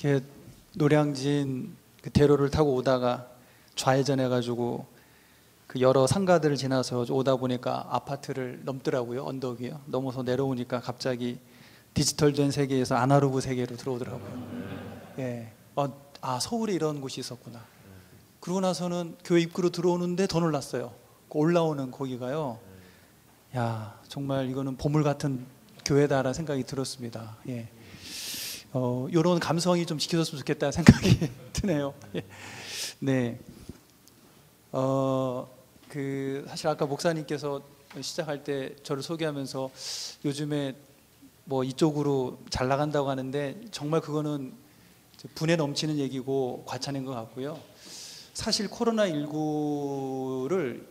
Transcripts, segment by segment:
이렇게 노량진 그 대로를 타고 오다가 좌회전해가지고 그 여러 상가들을 지나서 오다 보니까 아파트를 넘더라고요. 언덕 위요. 넘어서 내려오니까 갑자기 디지털된 세계에서 아날로그 세계로 들어오더라고요. 예. 서울에 이런 곳이 있었구나. 그러고 나서는 교회 입구로 들어오는데 더 놀랐어요. 올라오는 거기가요. 야, 정말 이거는 보물 같은 교회다라는 생각이 들었습니다. 예. 이런 감성이 좀 지켜졌으면 좋겠다 생각이 드네요. 예. 네. 사실 아까 목사님께서 시작할 때 저를 소개하면서 요즘에 뭐 이쪽으로 잘 나간다고 하는데 정말 그거는 분에 넘치는 얘기고 과찬인 것 같고요. 사실 코로나19를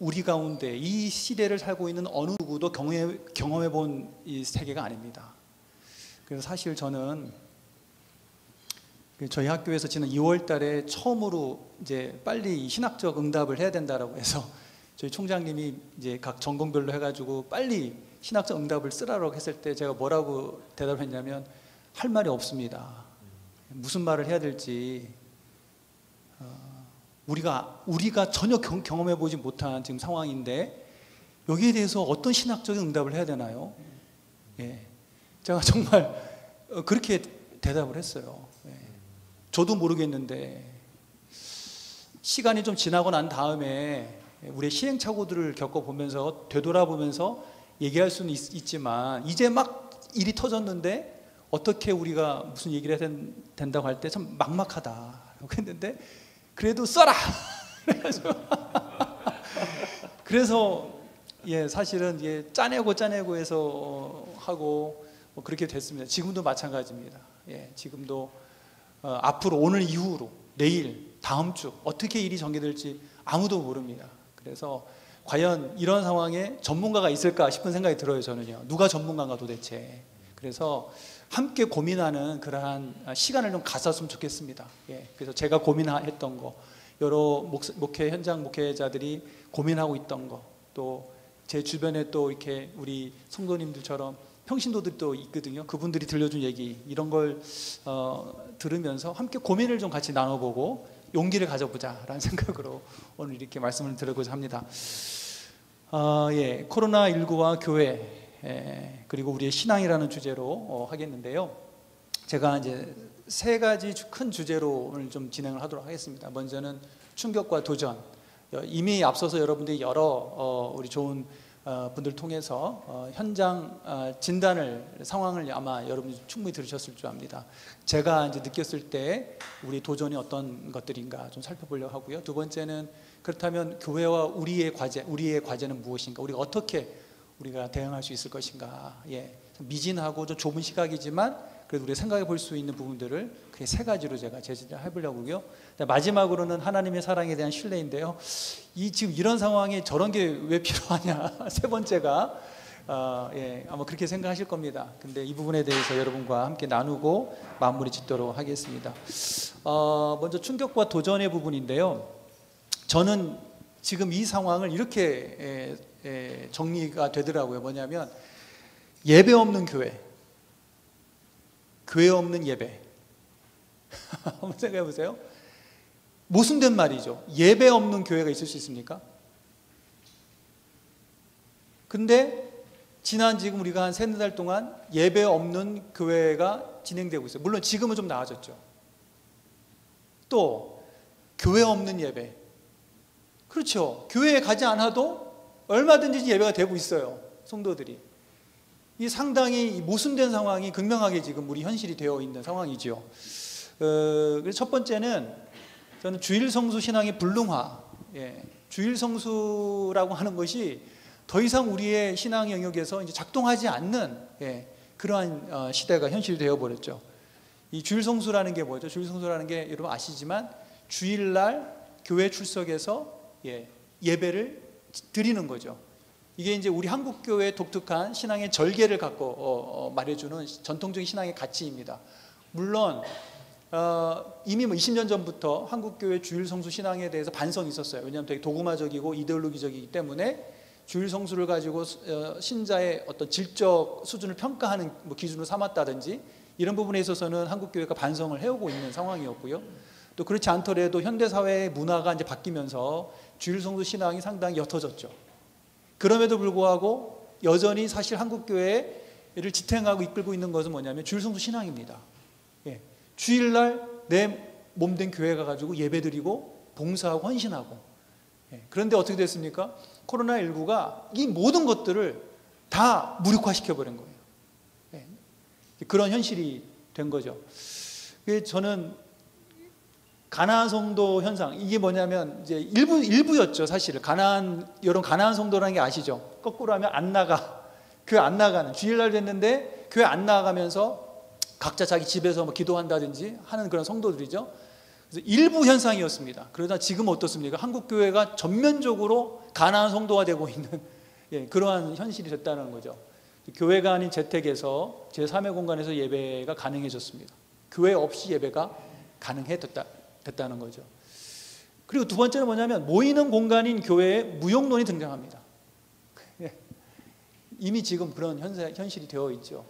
우리 가운데 이 시대를 살고 있는 어느 누구도 경험해 본 이 세계가 아닙니다. 그래서 사실 저는 저희 학교에서 지난 2월 달에 처음으로 이제 빨리 신학적 응답을 해야 된다라고 해서 저희 총장님이 이제 각 전공별로 해가지고 빨리 신학적 응답을 쓰라고 했을 때 제가 뭐라고 대답했냐면 할 말이 없습니다. 무슨 말을 해야 될지 우리가 전혀 경험해 보지 못한 지금 상황인데 여기에 대해서 어떤 신학적인 응답을 해야 되나요? 예, 제가 정말 그렇게 대답을 했어요. 예, 저도 모르겠는데 시간이 좀 지나고 난 다음에 우리의 시행착오들을 겪어보면서 되돌아보면서 얘기할 수는 있지만 이제 막 일이 터졌는데 어떻게 우리가 무슨 얘기를 해야 된다고 할 때 참 막막하다라고 했는데 그래도 써라! 그래서 예, 사실은 예, 짜내고 해서 하고 그렇게 됐습니다. 지금도 마찬가지입니다. 예, 지금도 앞으로 오늘 이후로 내일, 다음 주 어떻게 일이 전개될지 아무도 모릅니다. 그래서 과연 이런 상황에 전문가가 있을까 싶은 생각이 들어요. 저는요. 누가 전문가인가 도대체. 그래서 함께 고민하는 그러한 시간을 좀 가졌으면 좋겠습니다. 예, 그래서 제가 고민했던 거, 여러 현장 목회자들이 고민하고 있던 거, 또 제 주변에 또 이렇게 우리 성도님들처럼 평신도들이 또 있거든요. 그분들이 들려준 얘기, 이런 걸 들으면서 함께 고민을 좀 같이 나눠보고 용기를 가져보자라는 생각으로 오늘 이렇게 말씀을 드리고자 합니다. 예, 코로나19와 교회, 그리고 우리의 신앙이라는 주제로 하겠는데요. 제가 이제 세 가지 큰 주제로 오늘 좀 진행을 하도록 하겠습니다. 먼저는 충격과 도전. 이미 앞서서 여러분들이 여러 우리 좋은 분들 통해서 현장 상황을 아마 여러분이 충분히 들으셨을 줄 압니다. 제가 이제 느꼈을 때 우리 도전이 어떤 것들인가 좀 살펴보려고 하고요. 두 번째는 그렇다면 교회와 우리의 과제는 무엇인가? 우리가 어떻게 우리가 대응할 수 있을 것인가? 예, 미진하고 좀 좁은 시각이지만 그래도 우리가 생각해 볼 수 있는 부분들을 그게 세 가지로 제가 제시를 해보려고요. 마지막으로는 하나님의 사랑에 대한 신뢰인데요. 지금 이런 상황에 저런 게 왜 필요하냐? 세 번째가 예, 아마 그렇게 생각하실 겁니다. 근데 이 부분에 대해서 여러분과 함께 나누고 마무리 짓도록 하겠습니다. 먼저 충격과 도전의 부분인데요. 저는 지금 이 상황을 이렇게 정리가 되더라고요. 뭐냐면 예배 없는 교회 없는 예배. 한번 생각해 보세요. 모순된 말이죠. 예배 없는 교회가 있을 수 있습니까? 근데 지금 우리가 한 3-4달 동안 예배 없는 교회가 진행되고 있어요. 물론 지금은 좀 나아졌죠. 또 교회 없는 예배. 그렇죠. 교회에 가지 않아도 얼마든지 예배가 되고 있어요. 성도들이. 이 상당히 모순된 상황이 극명하게 지금 우리 현실이 되어 있는 상황이죠. 그래서 첫 번째는 저는 주일성수 신앙의 불능화. 예, 주일성수라고 하는 것이 더 이상 우리의 신앙 영역에서 이제 작동하지 않는 그러한 시대가 현실이 되어 버렸죠. 이 주일성수라는 게 뭐죠? 주일성수라는 게 여러분 아시지만 주일날 교회 출석해서 예배를 드리는 거죠. 이게 이제 우리 한국교회의 독특한 신앙의 절개를 갖고 말해주는 전통적인 신앙의 가치입니다. 물론 이미 20년 전부터 한국교회 주일성수 신앙에 대해서 반성이 있었어요. 왜냐하면 되게 도구마적이고 이데올로기적이기 때문에 주일성수를 가지고 신자의 어떤 질적 수준을 평가하는 기준으로 삼았다든지 이런 부분에 있어서는 한국교회가 반성을 해오고 있는 상황이었고요. 또 그렇지 않더라도 현대사회의 문화가 이제 바뀌면서 주일성수 신앙이 상당히 옅어졌죠. 그럼에도 불구하고 여전히 사실 한국교회를 지탱하고 이끌고 있는 것은 뭐냐면 주일성수 신앙입니다. 예. 주일날 내 몸된 교회 가가지고 예배드리고 봉사하고 헌신하고. 예. 그런데 어떻게 됐습니까? 코로나19가 이 모든 것들을 다 무력화시켜버린 거예요. 예. 그런 현실이 된 거죠. 저는 가나안 성도 현상, 이게 뭐냐면 이제 일부였죠. 사실은 여러분 가나안 성도라는 게 아시죠? 거꾸로 하면 안 나가, 교회 안 나가는, 주일날 됐는데 교회 안 나가면서 각자 자기 집에서 뭐 기도한다든지 하는 그런 성도들이죠. 그래서 일부 현상이었습니다. 그러다 지금 어떻습니까? 한국 교회가 전면적으로 가나안 성도가 되고 있는 예, 그러한 현실이 됐다는 거죠. 교회가 아닌 재택에서 제3의 공간에서 예배가 가능해졌습니다. 교회 없이 예배가 가능했다는 거죠. 그리고 두 번째는 뭐냐면 모이는 공간인 교회에 무용론이 등장합니다. 이미 지금 그런 현실이 되어 있죠.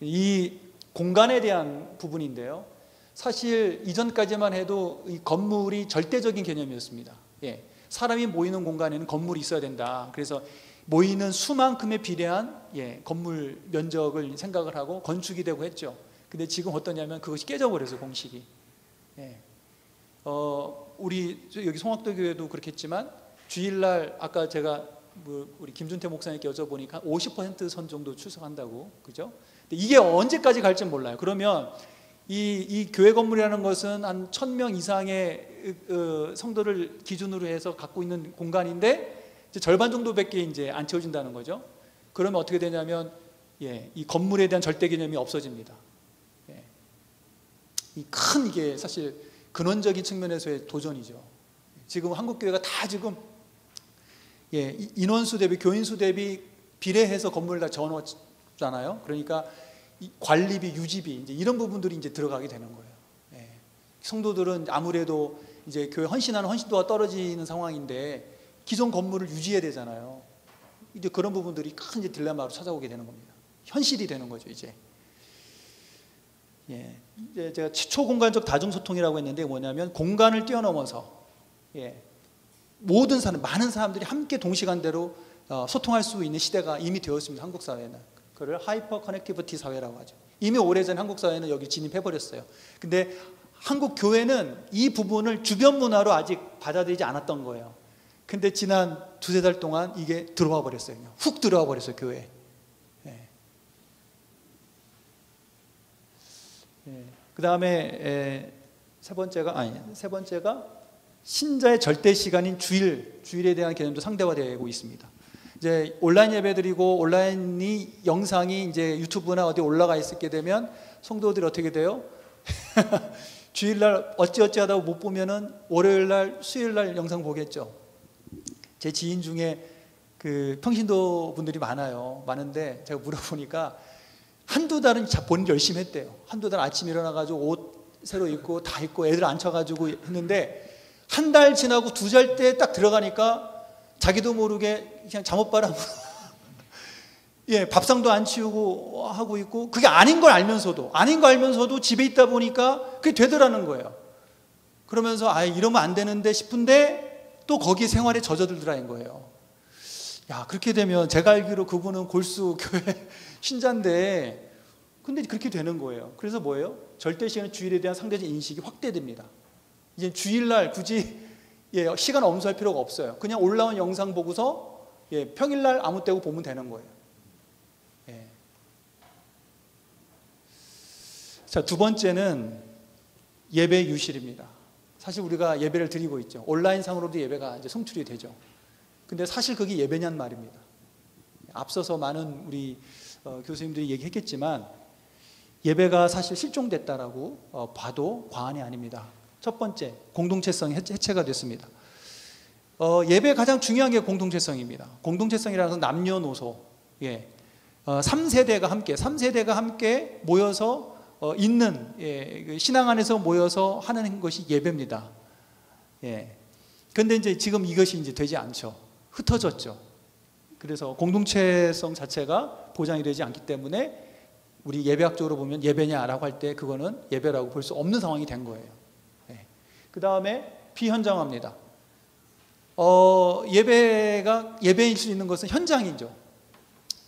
이 공간에 대한 부분인데요. 사실 이전까지만 해도 이 건물이 절대적인 개념이었습니다. 예, 사람이 모이는 공간에는 건물이 있어야 된다. 그래서 모이는 수만큼에 비례한 건물 면적을 생각을 하고 건축이 되고 했죠. 근데 지금 어떠냐면 그것이 깨져버려서 공식이. 예. 우리 여기 송학도 교회도 그렇겠지만 주일날 아까 제가 우리 김준태 목사님께 여쭤보니까 50% 선 정도 출석한다고, 그죠? 근데 이게 언제까지 갈지 몰라요. 그러면 이 교회 건물이라는 것은 한 1000명 이상의 성도를 기준으로 해서 갖고 있는 공간인데 이제 절반 정도밖에 이제 안 채워진다는 거죠. 그러면 어떻게 되냐면 이 건물에 대한 절대 개념이 없어집니다. 이 큰 이게 사실 근원적인 측면에서의 도전이죠. 지금 한국 교회가 다 지금 인원수 대비 교인수 대비 비례해서 건물을 다 지어놓잖아요. 그러니까 이 관리비, 유지비 이제 이런 부분들이 이제 들어가게 되는 거예요. 성도들은 아무래도 이제 교회 헌신하는 헌신도가 떨어지는 상황인데 기존 건물을 유지해야 되잖아요. 이제 그런 부분들이 큰 이제 딜레마로 찾아오게 되는 겁니다. 현실이 되는 거죠, 이제. 이제 제가 초공간적 다중소통이라고 했는데 뭐냐면 공간을 뛰어넘어서 모든 사람, 많은 사람들이 함께 동시간대로 소통할 수 있는 시대가 이미 되었습니다. 한국 사회는 그걸 하이퍼 커넥티비티 사회라고 하죠. 이미 오래전 한국 사회는 여기 진입해버렸어요. 근데 한국 교회는 이 부분을 주변 문화로 아직 받아들이지 않았던 거예요. 근데 지난 두세 달 동안 이게 들어와 버렸어요. 훅 들어와 버렸어요, 교회에. 그 다음에 세 번째가 신자의 절대 시간인 주일에 대한 개념도 상대화되고 있습니다. 이제 온라인 예배드리고 온라인이 영상이 이제 유튜브나 어디 올라가 있게 되면 성도들이 어떻게 돼요? 주일날 어찌어찌 하다가 못 보면은 월요일날, 수요일날 영상 보겠죠. 제 지인 중에 그 평신도 분들이 많은데 제가 물어보니까 한두 달은 본인 열심히 했대요. 한두 달 아침에 일어나가지고 옷 새로 입고 다 입고 애들 앉혀가지고 했는데 한 달 지나고 두 달 때 딱 들어가니까 자기도 모르게 그냥 잠옷바람으로 밥상도 안 치우고 하고 있고 그게 아닌 걸 알면서도 집에 있다 보니까 그게 되더라는 거예요. 그러면서 이러면 안 되는데 싶은데 또 거기 생활에 젖어들더라는 거예요. 야, 그렇게 되면 제가 알기로 그분은 골수 교회 신자인데 근데 그렇게 되는 거예요. 그래서 뭐예요? 절대 시간 주일에 대한 상대적 인식이 확대됩니다. 이제 주일날 굳이 시간 엄수할 필요가 없어요. 그냥 올라온 영상 보고서 평일날 아무 때고 보면 되는 거예요. 자, 두 번째는 예배 유실입니다. 사실 우리가 예배를 드리고 있죠. 온라인상으로도 예배가 이제 송출이 되죠. 근데 사실 그게 예배냔 말입니다. 앞서서 많은 우리 교수님들이 얘기했겠지만 예배가 사실 실종됐다라고 봐도 과언이 아닙니다. 첫 번째, 공동체성이 해체가 됐습니다. 예배의 가장 중요한 게 공동체성입니다. 공동체성이라는 것은 남녀노소, 3세대가 함께 모여서 있는 신앙 안에서 모여서 하는 것이 예배입니다. 그런데 이제 지금 이것이 이제 되지 않죠. 흩어졌죠. 그래서 공동체성 자체가 보장이 되지 않기 때문에 우리 예배학적으로 보면 예배냐라고 할 때 그거는 예배라고 볼 수 없는 상황이 된 거예요. 네. 그 다음에 비현장화입니다. 예배가 예배일 수 있는 것은 현장이죠.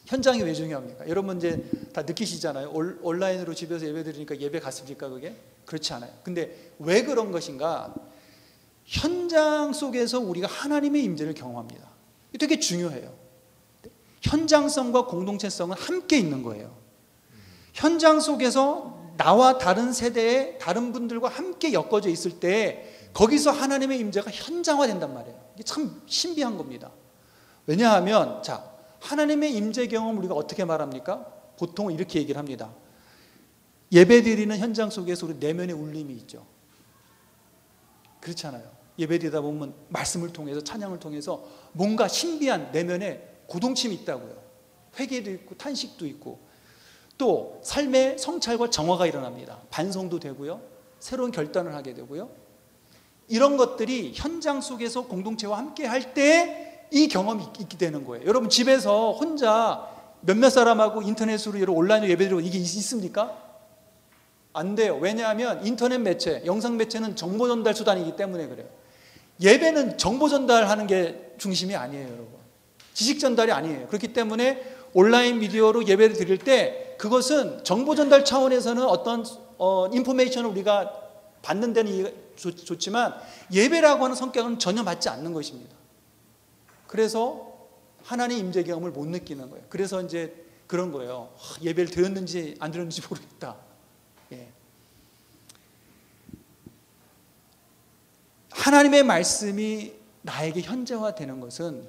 현장이 왜 중요합니까? 여러분 이제 다 느끼시잖아요. 온라인으로 집에서 예배 드리니까 예배 같습니까? 그게? 그렇지 않아요. 근데 왜 그런 것인가? 현장 속에서 우리가 하나님의 임재를 경험합니다. 이게 되게 중요해요. 현장성과 공동체성은 함께 있는 거예요. 현장 속에서 나와 다른 세대의 다른 분들과 함께 엮어져 있을 때 거기서 하나님의 임재가 현장화된단 말이에요. 이게 참 신비한 겁니다. 왜냐하면 하나님의 임재 경험 우리가 어떻게 말합니까? 보통 이렇게 얘기를 합니다. 예배드리는 현장 속에서 우리 내면의 울림이 있죠. 그렇잖아요. 예배드리다 보면 말씀을 통해서 찬양을 통해서 뭔가 신비한 내면에 고동침이 있다고요. 회개도 있고 탄식도 있고 또 삶의 성찰과 정화가 일어납니다. 반성도 되고요. 새로운 결단을 하게 되고요. 이런 것들이 현장 속에서 공동체와 함께 할 때 이 경험이 있게 되는 거예요. 여러분 집에서 혼자 몇몇 사람하고 인터넷으로 온라인으로 예배드리고 이게 있습니까? 안 돼요. 왜냐하면 인터넷 매체, 영상 매체는 정보 전달 수단이기 때문에 그래요. 예배는 정보 전달하는 게 중심이 아니에요, 여러분. 지식 전달이 아니에요. 그렇기 때문에 온라인 미디어로 예배를 드릴 때 그것은 정보 전달 차원에서는 어떤 인포메이션을 우리가 받는 데는 좋지만 예배라고 하는 성격은 전혀 맞지 않는 것입니다. 그래서 하나님의 임재 경험을 못 느끼는 거예요. 그래서 이제 그런 거예요. 예배를 드렸는지 안 드렸는지 모르겠다. 예. 하나님의 말씀이 나에게 현재화되는 것은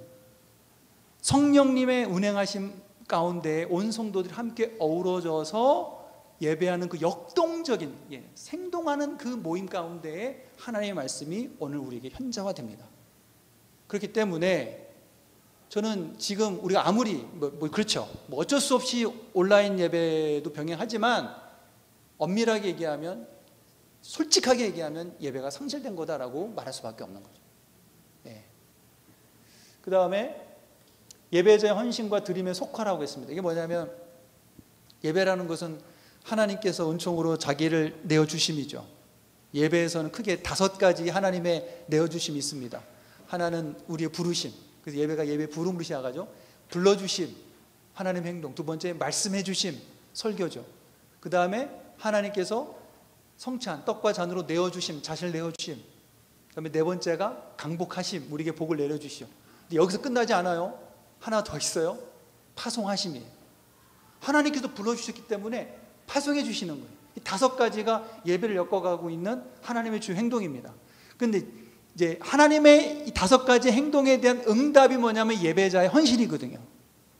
성령님의 운행하심 가운데 온 성도들이 함께 어우러져서 예배하는 그 역동적인 생동하는 그 모임 가운데에 하나님의 말씀이 오늘 우리에게 현재화됩니다. 그렇기 때문에 저는 지금 우리가 아무리 그렇죠. 어쩔 수 없이 온라인 예배도 병행하지만 엄밀하게 얘기하면 솔직하게 얘기하면 예배가 상실된 거다라고 말할 수밖에 없는 거죠. 네. 그 다음에 예배자의 헌신과 드림의 속화라고 했습니다. 이게 뭐냐면 예배라는 것은 하나님께서 은총으로 자기를 내어주심이죠. 예배에서는 크게 5가지 하나님의 내어주심이 있습니다. 하나는 우리의 부르심. 그래서 예배가 예배 부름으로 시작하죠. 불러주심, 하나님의 행동. 두 번째 말씀해 주심, 설교죠. 그 다음에 하나님께서 성찬, 떡과 잔으로 내어주심, 자신을 내어주심. 그 다음에 네 번째가 강복하심, 우리에게 복을 내려주시오. 근데 여기서 끝나지 않아요. 하나 더 있어요. 파송하심이에요. 하나님께서 불러주셨기 때문에 파송해 주시는 거예요. 이 5가지가 예배를 엮어가고 있는 하나님의 주 행동입니다. 그런데 이제 하나님의 이 5가지 행동에 대한 응답이 뭐냐면 예배자의 헌신이거든요.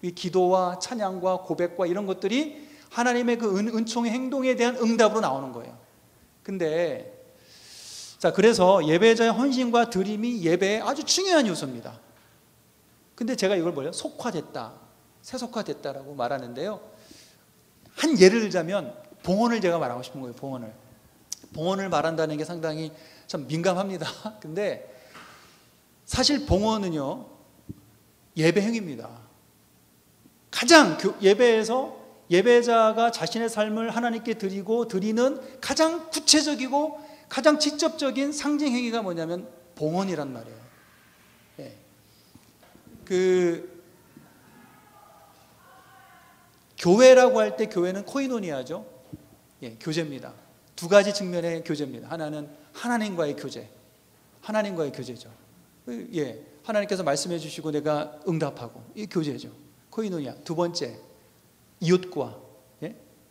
이 기도와 찬양과 고백과 이런 것들이 하나님의 그 은총의 행동에 대한 응답으로 나오는 거예요. 근데 그래서 예배자의 헌신과 드림이 예배의 아주 중요한 요소입니다. 근데 제가 이걸 뭐예요? 속화됐다, 세속화됐다라고 말하는데요. 한 예를 들자면 봉헌을 제가 말하고 싶은 거예요. 봉헌을 말한다는 게 상당히 참 민감합니다. 근데 사실 봉헌은요 예배행위입니다. 가장 예배에서 예배자가 자신의 삶을 하나님께 드리고 드리는 가장 구체적이고 가장 직접적인 상징 행위가 뭐냐면 봉헌이란 말이에요. 예. 교회라고 할 때 교회는 코이노니아죠. 예, 교제입니다. 2가지 측면의 교제입니다. 하나는 하나님과의 교제, 하나님과의 교제죠. 예, 하나님께서 말씀해 주시고 내가 응답하고 이 교제죠. 코이노니아. 2번째 이웃과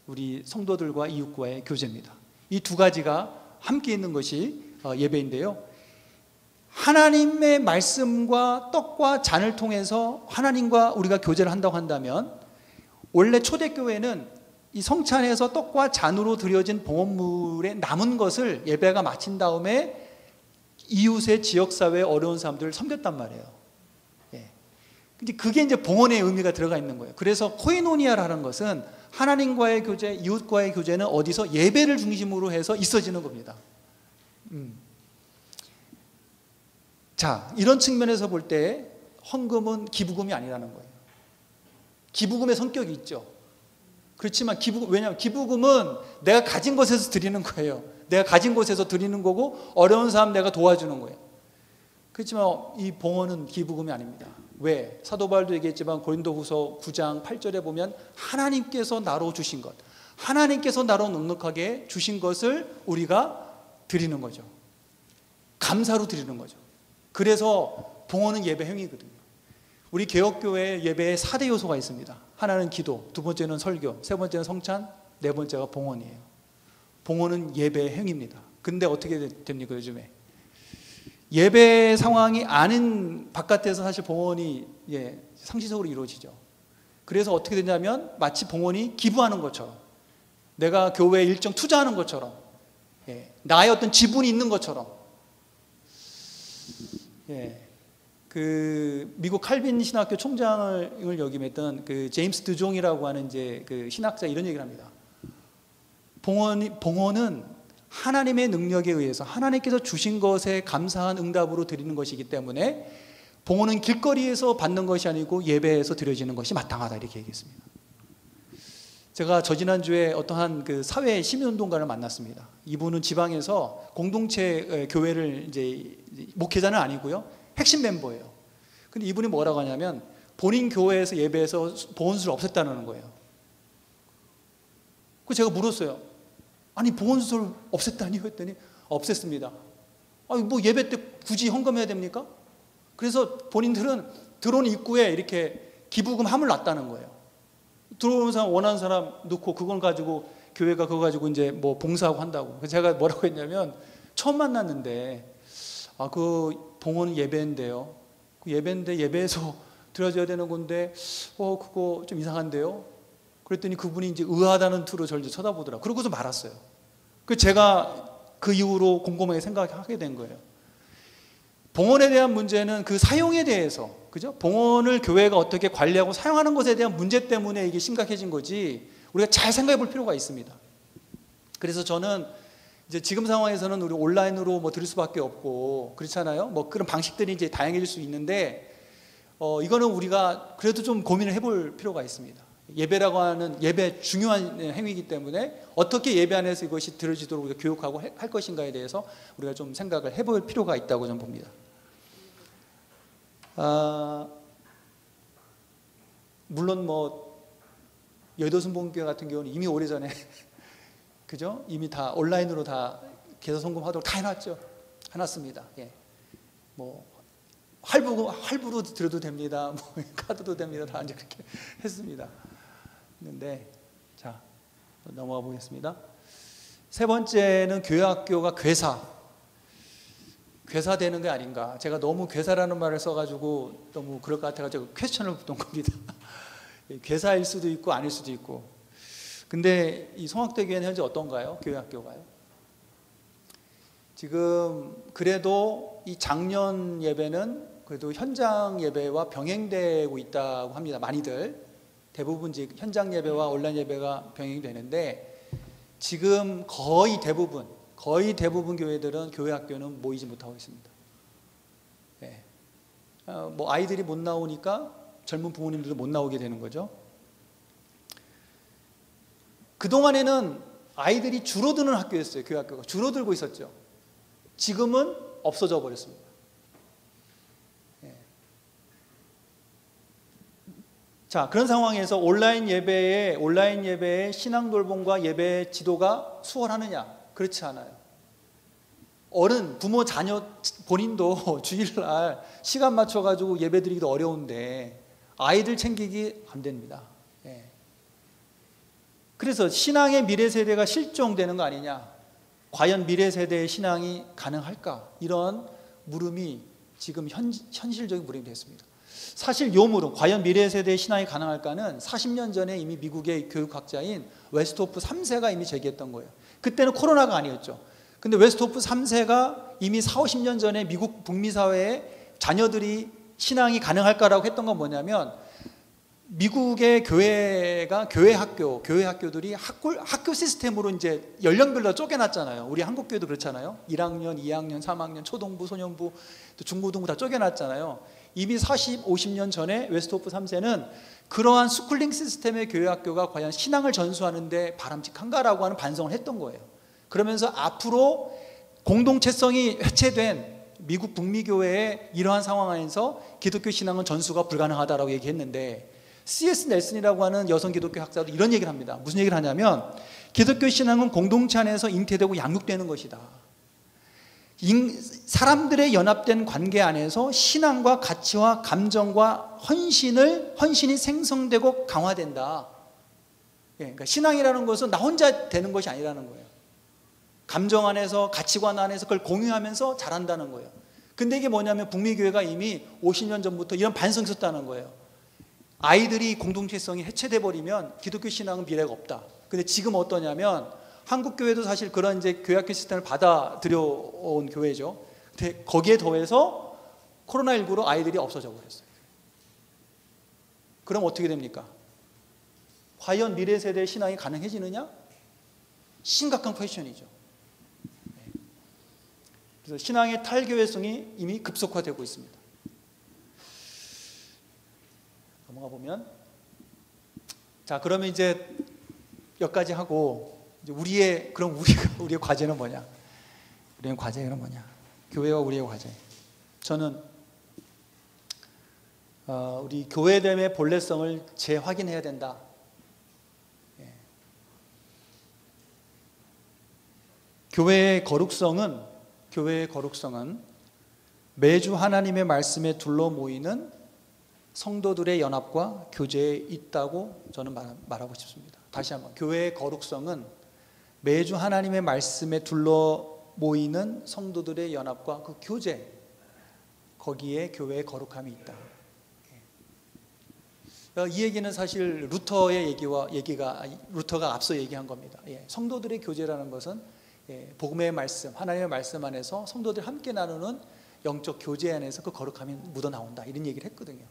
우리 성도들과 이웃과의 교제입니다. 이 2가지가 함께 있는 것이 예배인데요. 하나님의 말씀과 떡과 잔을 통해서 하나님과 우리가 교제를 한다고 한다면 원래 초대교회는 이 성찬에서 떡과 잔으로 드려진 봉헌물의 남은 것을 예배가 마친 다음에 이웃의 지역사회의 어려운 사람들을 섬겼단 말이에요. 예. 근데 그게 이제 봉헌의 의미가 들어가 있는 거예요. 그래서 코이노니아라는 것은 하나님과의 교제, 이웃과의 교제는 어디서 예배를 중심으로 해서 있어지는 겁니다. 자, 이런 측면에서 볼 때 헌금은 기부금이 아니라는 거예요. 기부금의 성격이 있죠. 그렇지만 왜냐하면 기부금은 내가 가진 것에서 드리는 거예요. 내가 가진 것에서 드리는 거고 어려운 사람 내가 도와주는 거예요. 그렇지만 이 봉헌은 기부금이 아닙니다. 왜? 사도 바울도 얘기했지만 고린도후서 9장 8절에 보면 하나님께서 나로 주신 것, 하나님께서 나로 넉넉하게 주신 것을 우리가 드리는 거죠. 감사로 드리는 거죠. 그래서 봉헌은 예배 행위거든요. 우리 개혁교회 예배에 4대 요소가 있습니다. 하나는 기도, 두 번째는 설교, 세 번째는 성찬, 네 번째가 봉헌이에요. 봉헌은 예배 행위입니다. 근데 어떻게 됩니까 요즘에? 예배 상황이 아닌 바깥에서 사실 봉헌이 상시적으로 이루어지죠. 그래서 어떻게 되냐면 마치 봉헌이 기부하는 것처럼, 내가 교회에 일정 투자하는 것처럼, 나의 어떤 지분이 있는 것처럼. 그 미국 칼빈 신학교 총장을 역임했던 그 제임스 드종이라고 하는 이제 그 신학자 이런 얘기를 합니다. 봉헌은 하나님의 능력에 의해서 하나님께서 주신 것에 감사한 응답으로 드리는 것이기 때문에 봉헌은 길거리에서 받는 것이 아니고 예배에서 드려지는 것이 마땅하다 이렇게 얘기했습니다. 제가 저지난주에 어떠한 그 사회 시민운동가를 만났습니다. 이분은 지방에서 공동체 교회를 이제 목회자는 아니고요, 핵심 멤버예요. 근데 이분이 뭐라고 하냐면 본인 교회에서 예배에서 봉헌수를 없앴다는 거예요. 그래서 제가 물었어요. 아니 봉헌수를 없앴다니요? 했더니 없앴습니다. 아니 뭐 예배 때 굳이 헌금해야 됩니까? 그래서 본인들은 들어온 입구에 이렇게 기부금 함을 놨다는 거예요. 들어오는 사람 원하는 사람 넣고 그걸 가지고 교회가 그거 가지고 이제 뭐 봉사하고 한다고. 그래서 제가 뭐라고 했냐면 처음 만났는데 그 봉헌 예배인데요. 그 예배인데 예배에서 드려져야 되는 건데 그거 좀 이상한데요. 그랬더니 그분이 이제 의아하다는 투로 저를 쳐다보더라고요. 그러고서 말았어요. 그 제가 그 이후로 곰곰하게 생각하게 된 거예요. 봉헌에 대한 문제는 그 사용에 대해서, 그죠? 봉헌을 교회가 어떻게 관리하고 사용하는 것에 대한 문제 때문에 이게 심각해진 거지, 우리가 잘 생각해 볼 필요가 있습니다. 그래서 저는 이제 지금 상황에서는 우리 온라인으로 뭐 드릴 수밖에 없고 그렇잖아요. 뭐 그런 방식들이 이제 다양해질 수 있는데 이거는 우리가 그래도 좀 고민을 해볼 필요가 있습니다. 예배라고 하는 예배 중요한 행위이기 때문에 어떻게 예배 안에서 이것이 드려지도록 우리가 교육하고 할 것인가에 대해서 우리가 좀 생각을 해볼 필요가 있다고 저는 봅니다. 물론 뭐 여의도순복음교회 같은 경우는 이미 오래전에 그죠? 이미 다 온라인으로 다 개서 송금하도록 다 해놨습니다. 뭐 할부로 드려도 됩니다. 뭐 카드도 됩니다. 다 이제 그렇게 했습니다. 했는데 자 넘어가 보겠습니다. 세 번째는 교회학교가 괴사되는 게 아닌가. 제가 너무 괴사라는 말을 써가지고 너무 그럴 것 같아가지고 퀘스천을 붙던 겁니다. 괴사일 수도 있고 아닐 수도 있고. 근데 이 성악대교회는 현재 어떤가요? 교회학교가요? 지금 그래도 이 작년 예배는 그래도 현장 예배와 병행되고 있다고 합니다. 많이들 대부분 이제 현장 예배와 온라인 예배가 병행이 되는데 지금 거의 대부분 교회들은 교회학교는 모이지 못하고 있습니다. 뭐 아이들이 못 나오니까 젊은 부모님들도 못 나오게 되는 거죠. 그동안에는 아이들이 줄어드는 학교였어요. 교회학교가 줄어들고 있었죠. 지금은 없어져 버렸습니다. 자, 그런 상황에서 온라인 예배의 신앙 돌봄과 예배 지도가 수월하느냐? 그렇지 않아요. 어른, 부모, 자녀 본인도 주일날 시간 맞춰가지고 예배 드리기도 어려운데 아이들 챙기기 안 됩니다. 그래서 신앙의 미래 세대가 실종되는 거 아니냐? 과연 미래 세대의 신앙이 가능할까? 이런 물음이 지금 현실적인 물음이 됐습니다. 사실 요 물음, 과연 미래 세대의 신앙이 가능할까는 40년 전에 이미 미국의 교육학자인 웨스트호프 3세가 이미 제기했던 거예요. 그때는 코로나가 아니었죠. 근데 웨스트호프 3세가 이미 40, 50년 전에 미국 북미 사회에 자녀들이 신앙이 가능할까라고 했던 건 뭐냐면 미국의 교회 학교들이 학교 시스템으로 이제 연령별로 쪼개놨잖아요. 우리 한국 교회도 그렇잖아요. 1학년, 2학년, 3학년, 초등부, 소년부, 또 중고등부 다 쪼개놨잖아요. 이미 40, 50년 전에 웨스트호프 3세는 그러한 스쿨링 시스템의 교회학교가 과연 신앙을 전수하는데 바람직한가라고 하는 반성을 했던 거예요. 그러면서 앞으로 공동체성이 해체된 미국 북미교회의 이러한 상황 안에서 기독교 신앙은 전수가 불가능하다라고 얘기했는데, C.S. 넬슨이라고 하는 여성 기독교 학자도 이런 얘기를 합니다. 무슨 얘기를 하냐면 기독교 신앙은 공동체 안에서 잉태되고 양육되는 것이다. 사람들의 연합된 관계 안에서 신앙과 가치와 감정과 헌신이 생성되고 강화된다. 그러니까 신앙이라는 것은 나 혼자 되는 것이 아니라는 거예요. 감정 안에서, 가치관 안에서 그걸 공유하면서 자란다는 거예요. 근데 이게 뭐냐면 북미교회가 이미 50년 전부터 이런 반성이 있었다는 거예요. 아이들이 공동체성이 해체돼 버리면 기독교 신앙은 미래가 없다. 근데 지금 어떠냐면 한국 교회도 사실 그런 이제 교회학교 시스템을 받아들여 온 교회죠. 근데 거기에 더해서 코로나19로 아이들이 없어져 버렸어요. 그럼 어떻게 됩니까? 과연 미래 세대의 신앙이 가능해지느냐? 심각한 퀘스천이죠. 그래서 신앙의 탈교회성이 이미 급속화되고 있습니다. 넘어가 보면, 자, 그러면 이제 여기까지 하고, 이제 우리의 과제는 뭐냐? 우리의 과제는 뭐냐? 교회와 우리의 과제. 저는 우리 교회됨의 본래성을 재확인해야 된다. 교회의 거룩성은 매주 하나님의 말씀에 둘러 모이는 성도들의 연합과 교제에 있다고 저는 말하고 싶습니다. 다시 한번, 교회의 거룩성은 매주 하나님의 말씀에 둘러 모이는 성도들의 연합과 그 교제, 거기에 교회의 거룩함이 있다. 이 얘기는 사실 루터가 앞서 얘기한 겁니다. 성도들의 교제라는 것은 복음의 말씀, 하나님의 말씀 안에서 성도들이 함께 나누는 영적 교제 안에서 그 거룩함이 묻어나온다, 이런 얘기를 했거든요.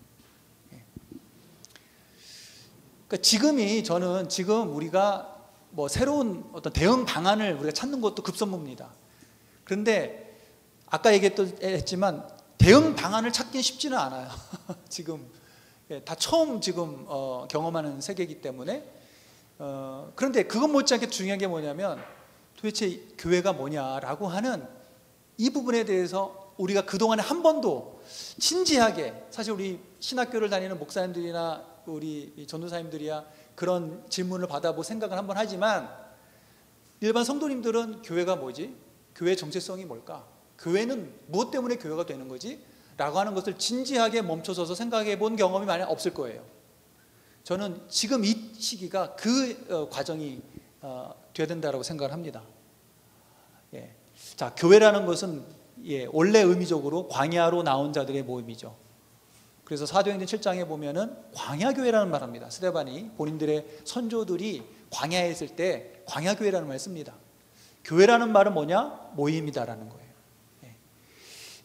그러니까 지금 우리가 뭐 새로운 어떤 대응 방안을 우리가 찾는 것도 급선무입니다. 그런데 아까 얘기했지만 대응 방안을 찾기는 쉽지는 않아요. 지금 다 처음 경험하는 세계이기 때문에. 그런데 그것 못지않게 중요한 게 뭐냐면 도대체 교회가 뭐냐라고 하는 이 부분에 대해서 우리가 그동안에 한 번도 진지하게, 사실 우리 신학교를 다니는 목사님들이나 우리 전도사님들이야 그런 질문을 받아보고 생각을 한번 하지만, 일반 성도님들은 교회가 뭐지? 교회의 정체성이 뭘까? 교회는 무엇 때문에 교회가 되는 거지? 라고 하는 것을 진지하게 멈춰서서 생각해 본 경험이 많이 없을 거예요. 저는 지금 이 시기가 그 과정이 돼야 된다고 생각을 합니다. 자, 교회라는 것은 원래 의미적으로 광야로 나온 자들의 모임이죠. 그래서 사도행전 7장에 보면은 광야교회라는 말 합니다. 스데반이 본인들의 선조들이 광야에 있을 때 광야교회라는 말을 씁니다. 교회라는 말은 뭐냐? 모임이다라는 거예요.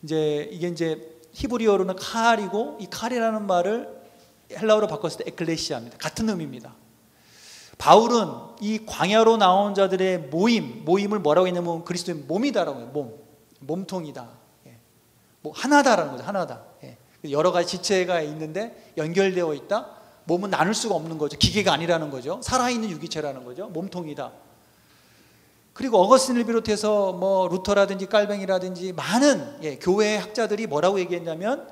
이게 히브리어로는 칼이고, 이 칼이라는 말을 헬라어로 바꿨을 때 에클레시아입니다. 같은 의미입니다. 바울은 이 광야로 나온 자들의 모임을 뭐라고 했냐면 그리스도의 몸이다라고 해요. 몸통이다. 뭐 하나다라는 거죠. 하나다. 여러 가지 지체가 있는데 연결되어 있다. 몸은 나눌 수가 없는 거죠. 기계가 아니라는 거죠. 살아있는 유기체라는 거죠. 몸통이다. 그리고 어거스틴을 비롯해서 뭐 루터라든지 깔뱅이라든지 많은 교회 학자들이 뭐라고 얘기했냐면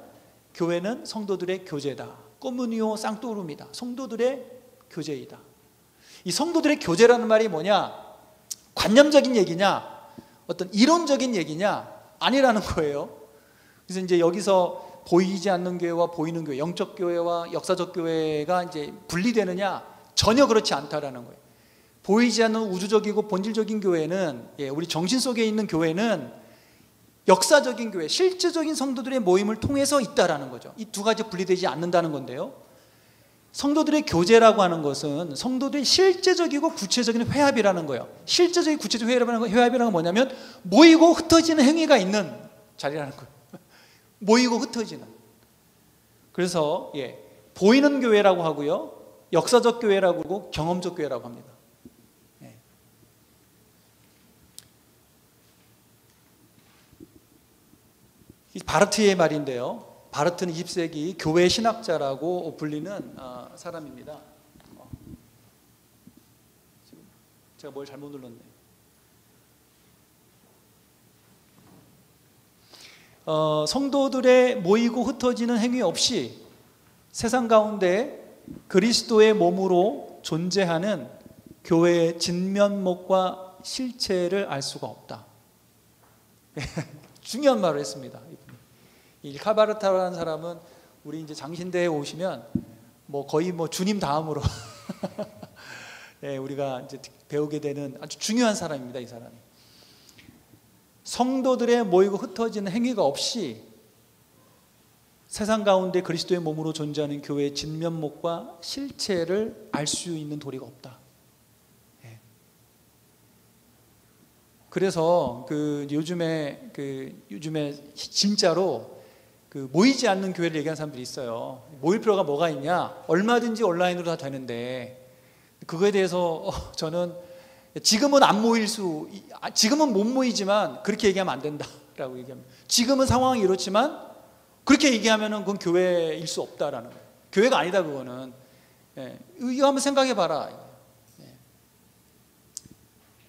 교회는 성도들의 교제다. 코무니오 상토룸이다. 성도들의 교제이다. 이 성도들의 교제라는 말이 뭐냐? 관념적인 얘기냐? 어떤 이론적인 얘기냐? 아니라는 거예요. 그래서 이제 여기서 보이지 않는 교회와 보이는 교회, 영적 교회와 역사적 교회가 이제 분리되느냐? 전혀 그렇지 않다라는 거예요. 보이지 않는 우주적이고 본질적인 교회는, 우리 정신 속에 있는 교회는 역사적인 교회, 실제적인 성도들의 모임을 통해서 있다라는 거죠. 이 두 가지 분리되지 않는다는 건데요. 성도들의 교제라고 하는 것은 성도들의 실제적이고 구체적인 회합이라는 거예요. 실제적인 구체적 회합이라는 건 뭐냐면 모이고 흩어지는 행위가 있는 자리라는 거예요. 모이고 흩어지는. 그래서 보이는 교회라고 하고요, 역사적 교회라고 하고 경험적 교회라고 합니다. 바르트의 말인데요. 바르트는 20세기 교회 신학자라고 불리는 사람입니다. 제가 뭘 잘못 눌렀네. 성도들의 모이고 흩어지는 행위 없이 세상 가운데 그리스도의 몸으로 존재하는 교회의 진면목과 실체를 알 수가 없다. 중요한 말을 했습니다. 이 칼바르타라는 사람은 우리 이제 장신대에 오시면 거의 주님 다음으로 우리가 이제 배우게 되는 아주 중요한 사람입니다. 이 사람이 성도들의 모이고 흩어지는 행위가 없이 세상 가운데 그리스도의 몸으로 존재하는 교회의 진면목과 실체를 알 수 있는 도리가 없다. 그래서 요즘에 진짜로 모이지 않는 교회를 얘기하는 사람들이 있어요. 모일 필요가 뭐가 있냐? 얼마든지 온라인으로 다 되는데 그거에 대해서 저는 지금은 지금은 못 모이지만 그렇게 얘기하면 안 된다라고 얘기합니다. 지금은 상황이 이렇지만 그렇게 얘기하면은 그건 교회일 수 없다라는 거예요. 교회가 아니다 그거는. 이거 한번 생각해 봐라.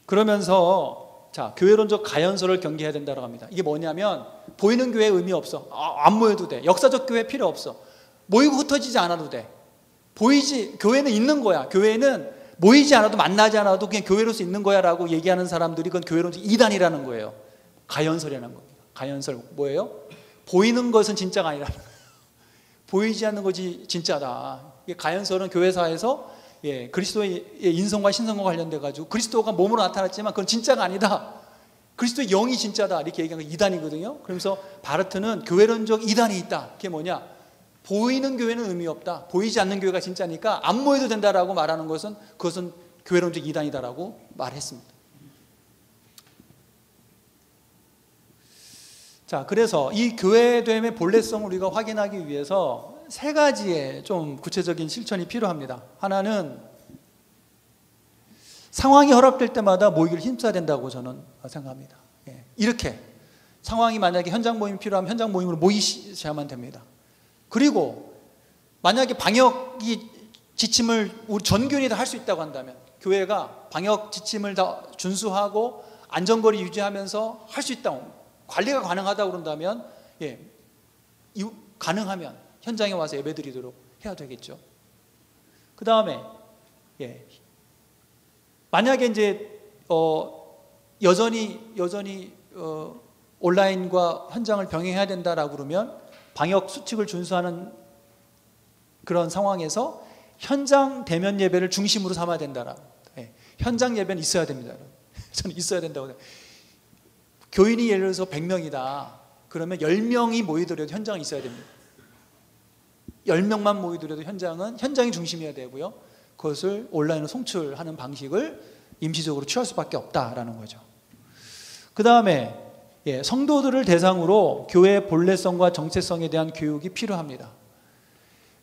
그러면서 교회론적 가연설을 경계해야 된다고 합니다. 이게 뭐냐면 보이는 교회에 의미 없어. 안 모여도 돼. 역사적 교회 필요 없어. 모이고 흩어지지 않아도 돼. 교회는 있는 거야. 교회는 모이지 않아도 만나지 않아도 그냥 교회로서 있는 거야 라고 얘기하는 사람들이 그건 교회론적 이단이라는 거예요. 가연설이라는 겁니다. 가연설 뭐예요? 보이는 것은 진짜가 아니라는 거예요. 보이지 않는 것이 진짜다. 가연설은 교회사에서 그리스도의 인성과 신성과 관련돼 가지고 그리스도가 몸으로 나타났지만 그건 진짜가 아니다. 그리스도의 영이 진짜다. 이렇게 얘기하는 게 이단이거든요. 그러면서 바르트는 교회론적 이단이 있다. 그게 뭐냐? 보이는 교회는 의미 없다. 보이지 않는 교회가 진짜니까 안 모여도 된다라고 말하는 것은 그것은 교회론적 이단이다라고 말했습니다. 그래서 이 교회됨의 본래성을 우리가 확인하기 위해서 세 가지의 좀 구체적인 실천이 필요합니다. 하나는 상황이 허락될 때마다 모이기를 힘써야 된다고 저는 생각합니다. 이렇게 상황이 만약에 현장 모임이 필요하면 현장 모임으로 모이셔야만 됩니다. 그리고 만약에 방역이 지침을 우리 전 교인이 다 할 수 있다고 한다면, 교회가 방역 지침을 다 준수하고 안전거리 유지하면서 할 수 있다, 관리가 가능하다고 그런다면 가능하면 현장에 와서 예배드리도록 해야 되겠죠. 그 다음에 만약에 이제 여전히 온라인과 현장을 병행해야 된다라고 그러면 방역 수칙을 준수하는 그런 상황에서 현장 대면 예배를 중심으로 삼아야 된다라. 현장 예배는 있어야 됩니다. 저는 있어야 된다고 생각해요. 교인이 예를 들어서 100명이다. 그러면 10명이 모이더라도 현장이 있어야 됩니다. 10명만 모이더라도 현장이 중심이어야 되고요. 그것을 온라인으로 송출하는 방식을 임시적으로 취할 수밖에 없다라는 거죠. 그 다음에 성도들을 대상으로 교회의 본래성과 정체성에 대한 교육이 필요합니다.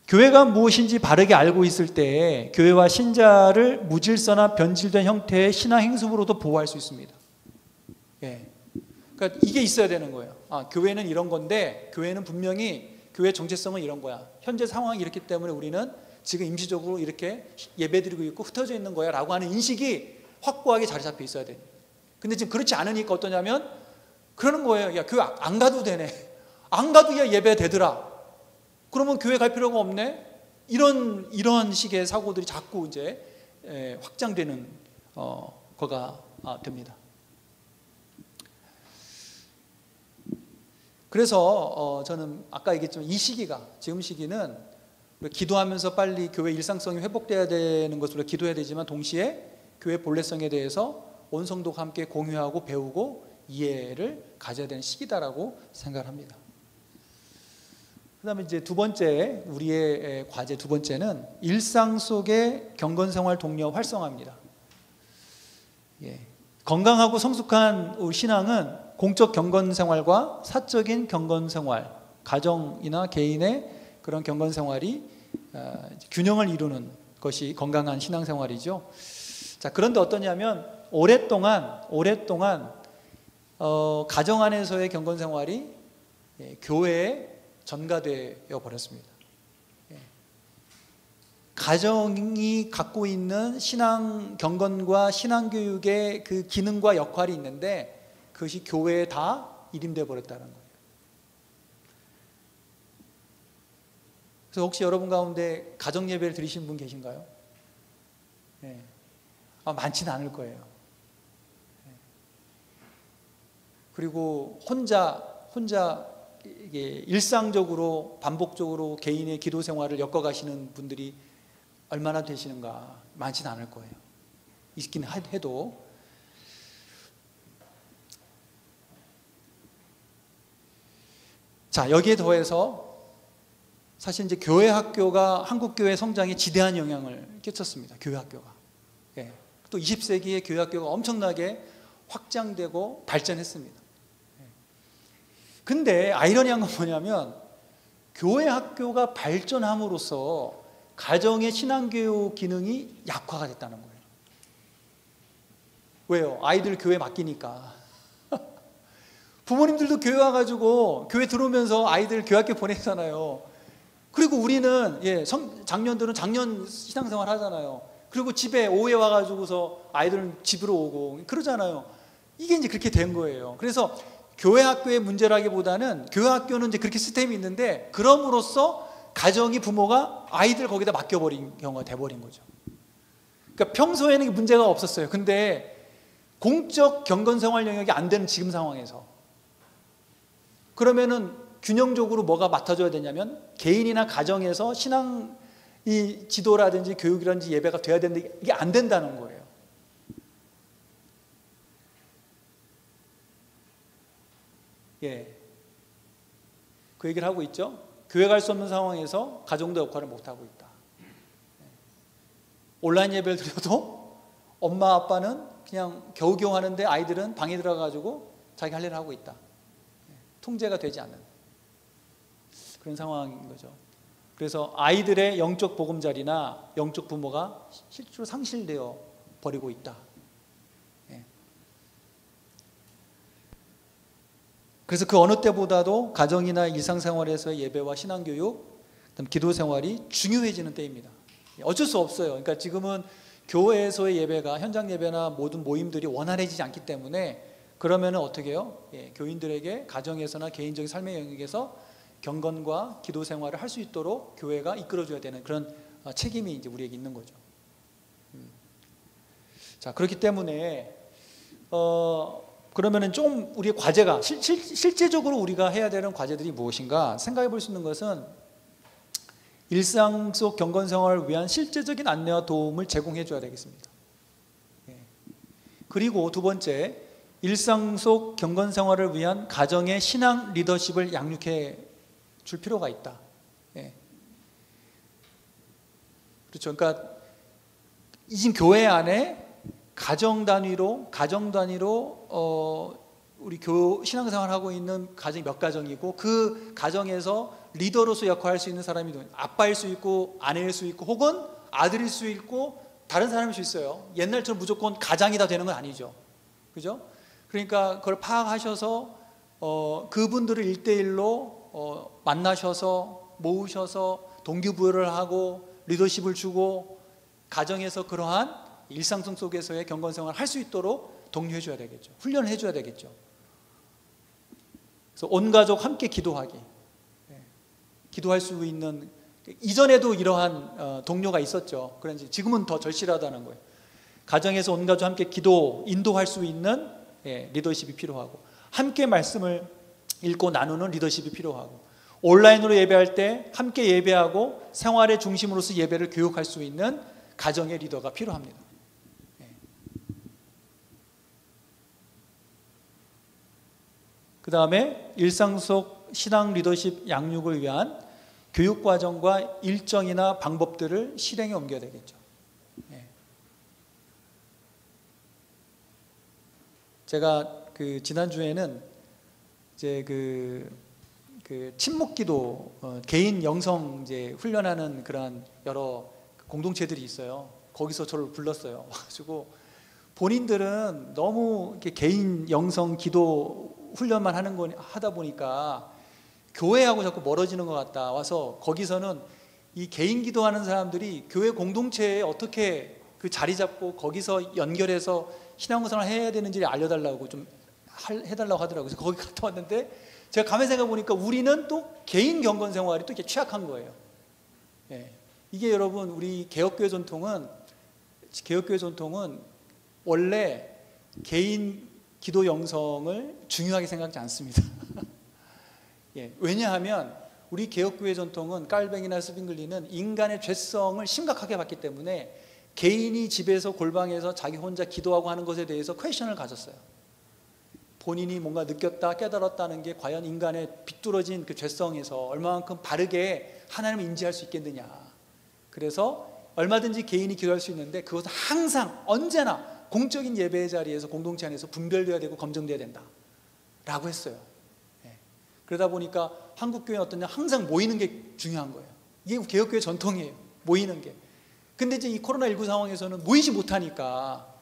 교회가 무엇인지 바르게 알고 있을 때 교회와 신자를 무질서나 변질된 형태의 신앙 행습으로도 보호할 수 있습니다. 그러니까 이게 있어야 되는 거예요. 교회는 이런 건데 교회는 분명히 교회 정체성은 이런 거야. 현재 상황이 이렇기 때문에 우리는 지금 임시적으로 이렇게 예배드리고 있고 흩어져 있는 거야 라고 하는 인식이 확고하게 자리 잡혀 있어야 돼요. 근데 지금 그렇지 않으니까 어떠냐면 그러는 거예요. 야, 교회 안 가도 되네. 안 가도 예배 되더라. 그러면 교회 갈 필요가 없네. 이런 식의 사고들이 자꾸 이제 확장되는 거가 됩니다. 그래서 저는 아까 얘기했지만 이 시기가, 지금 시기는 기도하면서 빨리 교회 일상성이 회복돼야 되는 것으로 기도해야 되지만 동시에 교회 본래성에 대해서 온 성도가 함께 공유하고 배우고 이해를 가져야 되는 시기다라고 생각을 합니다. 그 다음에 이제 두 번째, 우리의 과제 두 번째는 일상 속의 경건생활 독려 활성화입니다. 건강하고 성숙한 우리 신앙은 공적 경건생활과 사적인 경건생활, 가정이나 개인의 그런 경건생활이 균형을 이루는 것이 건강한 신앙생활이죠. 그런데 어떠냐면 오랫동안 가정 안에서의 경건생활이 교회의 전가되어 버렸습니다. 가정이 갖고 있는 신앙 경건과 신앙 교육의 그 기능과 역할이 있는데 그것이 교회에 다 일임되어 버렸다는 거예요. 그래서 혹시 여러분 가운데 가정 예배를 드리신 분 계신가요? 네. 많지는 않을 거예요. 그리고 혼자 이게 일상적으로 반복적으로 개인의 기도 생활을 엮어가시는 분들이 얼마나 되시는가? 많지는 않을 거예요. 있긴 해도. 자, 여기에 더해서 사실 이제 교회 학교가 한국 교회 성장에 지대한 영향을 끼쳤습니다. 교회 학교가. 예. 또 20세기에 교회 학교가 엄청나게 확장되고 발전했습니다. 근데 아이러니한 건 뭐냐면 교회 학교가 발전함으로써 가정의 신앙교육 기능이 약화가 됐다는 거예요. 왜요? 아이들 교회 맡기니까. 부모님들도 교회 와가지고 교회 들어오면서 아이들 교회학교 보내잖아요. 그리고 우리는 장년들은 장년 신앙생활 하잖아요. 그리고 집에 오후에 와가지고서 아이들은 집으로 오고 그러잖아요. 이게 이제 그렇게 된 거예요. 그래서 교회 학교의 문제라기보다는 교회 학교는 이제 그렇게 시스템이 있는데 그럼으로써 가정이 부모가 아이들 거기다 맡겨버린 경우가 돼버린 거죠. 그러니까 평소에는 문제가 없었어요. 근데 공적 경건생활 영역이 안 되는 지금 상황에서 그러면은 균형적으로 뭐가 맡아줘야 되냐면 개인이나 가정에서 신앙 이 지도라든지 교육이라든지 예배가 돼야 되는데 이게 안 된다는 거예요. 그 얘기를 하고 있죠. 교회 갈 수 없는 상황에서 가정도 역할을 못하고 있다. 온라인 예배를 드려도 엄마 아빠는 그냥 겨우겨우 하는데 아이들은 방에 들어가가지고 자기 할 일을 하고 있다. 통제가 되지 않는 그런 상황인 거죠. 그래서 아이들의 영적 보금자리나 영적 부모가 실제로 상실되어 버리고 있다. 그래서 그 어느 때보다도 가정이나 일상생활에서의 예배와 신앙교육, 기도생활이 중요해지는 때입니다. 어쩔 수 없어요. 그러니까 지금은 교회에서의 예배가 현장 예배나 모든 모임들이 원활해지지 않기 때문에 그러면 어떻게 해요? 교인들에게 가정에서나 개인적인 삶의 영역에서 경건과 기도생활을 할 수 있도록 교회가 이끌어줘야 되는 그런 책임이 이제 우리에게 있는 거죠. 자, 그렇기 때문에 그러면은 좀 우리의 과제가 실제적으로 우리가 해야 되는 과제들이 무엇인가 생각해 볼 수 있는 것은 일상 속 경건 생활을 위한 실제적인 안내와 도움을 제공해 줘야 되겠습니다. 그리고 두 번째, 일상 속 경건 생활을 위한 가정의 신앙 리더십을 양육해 줄 필요가 있다. 그렇죠. 그러니까 이 교회 안에 가정 단위로 우리 신앙생활 하고 있는 가정이 몇 가정이고 그 가정에서 리더로서 역할할 수 있는 사람이 아빠일 수 있고 아내일 수 있고 혹은 아들일 수 있고 다른 사람일 수 있어요. 옛날처럼 무조건 가장이 다 되는 건 아니죠. 그죠? 그러니까 그걸 파악하셔서 그분들을 1대1로 만나셔서 모으셔서 동기부여를 하고 리더십을 주고 가정에서 그러한 일상성 속에서의 경건생활을 할 수 있도록 독려해 줘야 되겠죠. 훈련을 해 줘야 되겠죠. 그래서 온 가족 함께 기도하기. 기도할 수 있는, 이전에도 이러한 동료가 있었죠. 그런지 지금은 더 절실하다는 거예요. 가정에서 온 가족 함께 기도, 인도할 수 있는 리더십이 필요하고, 함께 말씀을 읽고 나누는 리더십이 필요하고, 온라인으로 예배할 때 함께 예배하고 생활의 중심으로서 예배를 교육할 수 있는 가정의 리더가 필요합니다. 그 다음에 일상 속 신앙 리더십 양육을 위한 교육과정과 일정이나 방법들을 실행에 옮겨야 되겠죠. 제가 지난주에는 이제 침묵기도 개인 영성 이제 훈련하는 그런 여러 공동체들이 있어요. 거기서 저를 불렀어요. 와가지고 본인들은 너무 이렇게 개인 영성 기도 훈련만 하다 보니까 교회하고 자꾸 멀어지는 것 같다 와서 거기서는 이 개인 기도하는 사람들이 교회 공동체에 어떻게 그 자리 잡고 거기서 연결해서 신앙생활을 해야 되는지를 알려달라고 좀 해달라고 하더라고요. 그래서 거기 갔다 왔는데 제가 가만히 생각해 보니까 우리는 또 개인 경건 생활이 또 이렇게 취약한 거예요. 예. 이게 여러분 우리 개혁교회 전통은 원래 개인 기도 영성을 중요하게 생각하지 않습니다. 예. 왜냐하면 우리 개혁교회 전통은 깔뱅이나 스빙글리는 인간의 죄성을 심각하게 봤기 때문에 개인이 집에서 골방에서 자기 혼자 기도하고 하는 것에 대해서 퀘션을 가졌어요. 본인이 뭔가 느꼈다 깨달았다는 게 과연 인간의 비뚤어진 그 죄성에서 얼마만큼 바르게 하나님을 인지할 수 있겠느냐. 그래서 얼마든지 개인이 기도할 수 있는데 그것은 항상 언제나 공적인 예배의 자리에서 공동체 안에서 분별되어야 되고 검증되어야 된다 라고 했어요. 예. 그러다 보니까 한국교회는 어떠냐, 항상 모이는 게 중요한 거예요. 이게 개혁교회 전통이에요. 모이는 게. 근데 이제 이 코로나19 상황에서는 모이지 못하니까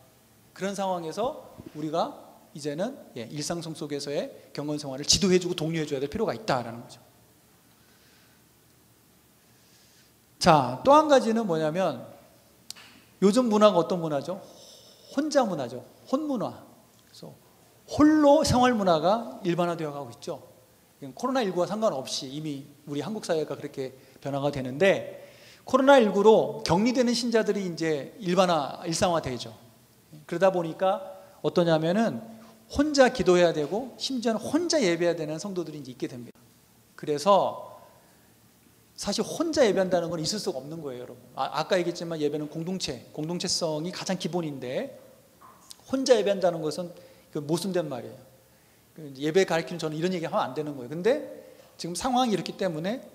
그런 상황에서 우리가 이제는 일상성 속에서의 경건 생활을 지도해주고 독려해줘야 될 필요가 있다라는 거죠. 자, 또 한 가지는 뭐냐면 요즘 문화가 어떤 문화죠? 혼자 문화죠. 혼문화. 그래서 홀로 생활 문화가 일반화되어 가고 있죠. 코로나19와 상관없이 이미 우리 한국 사회가 그렇게 변화가 되는데 코로나19로 격리되는 신자들이 이제 일상화되죠. 그러다 보니까 어떠냐면은 혼자 기도해야 되고 심지어는 혼자 예배해야 되는 성도들이 이제 있게 됩니다. 그래서 사실 혼자 예배한다는 건 있을 수가 없는 거예요, 여러분. 아까 얘기했지만 예배는 공동체성이 가장 기본인데 혼자 예배한다는 것은 모순된 말이에요. 예배 가르치는 저는 이런 얘기 하면 안 되는 거예요. 근데 지금 상황이 이렇기 때문에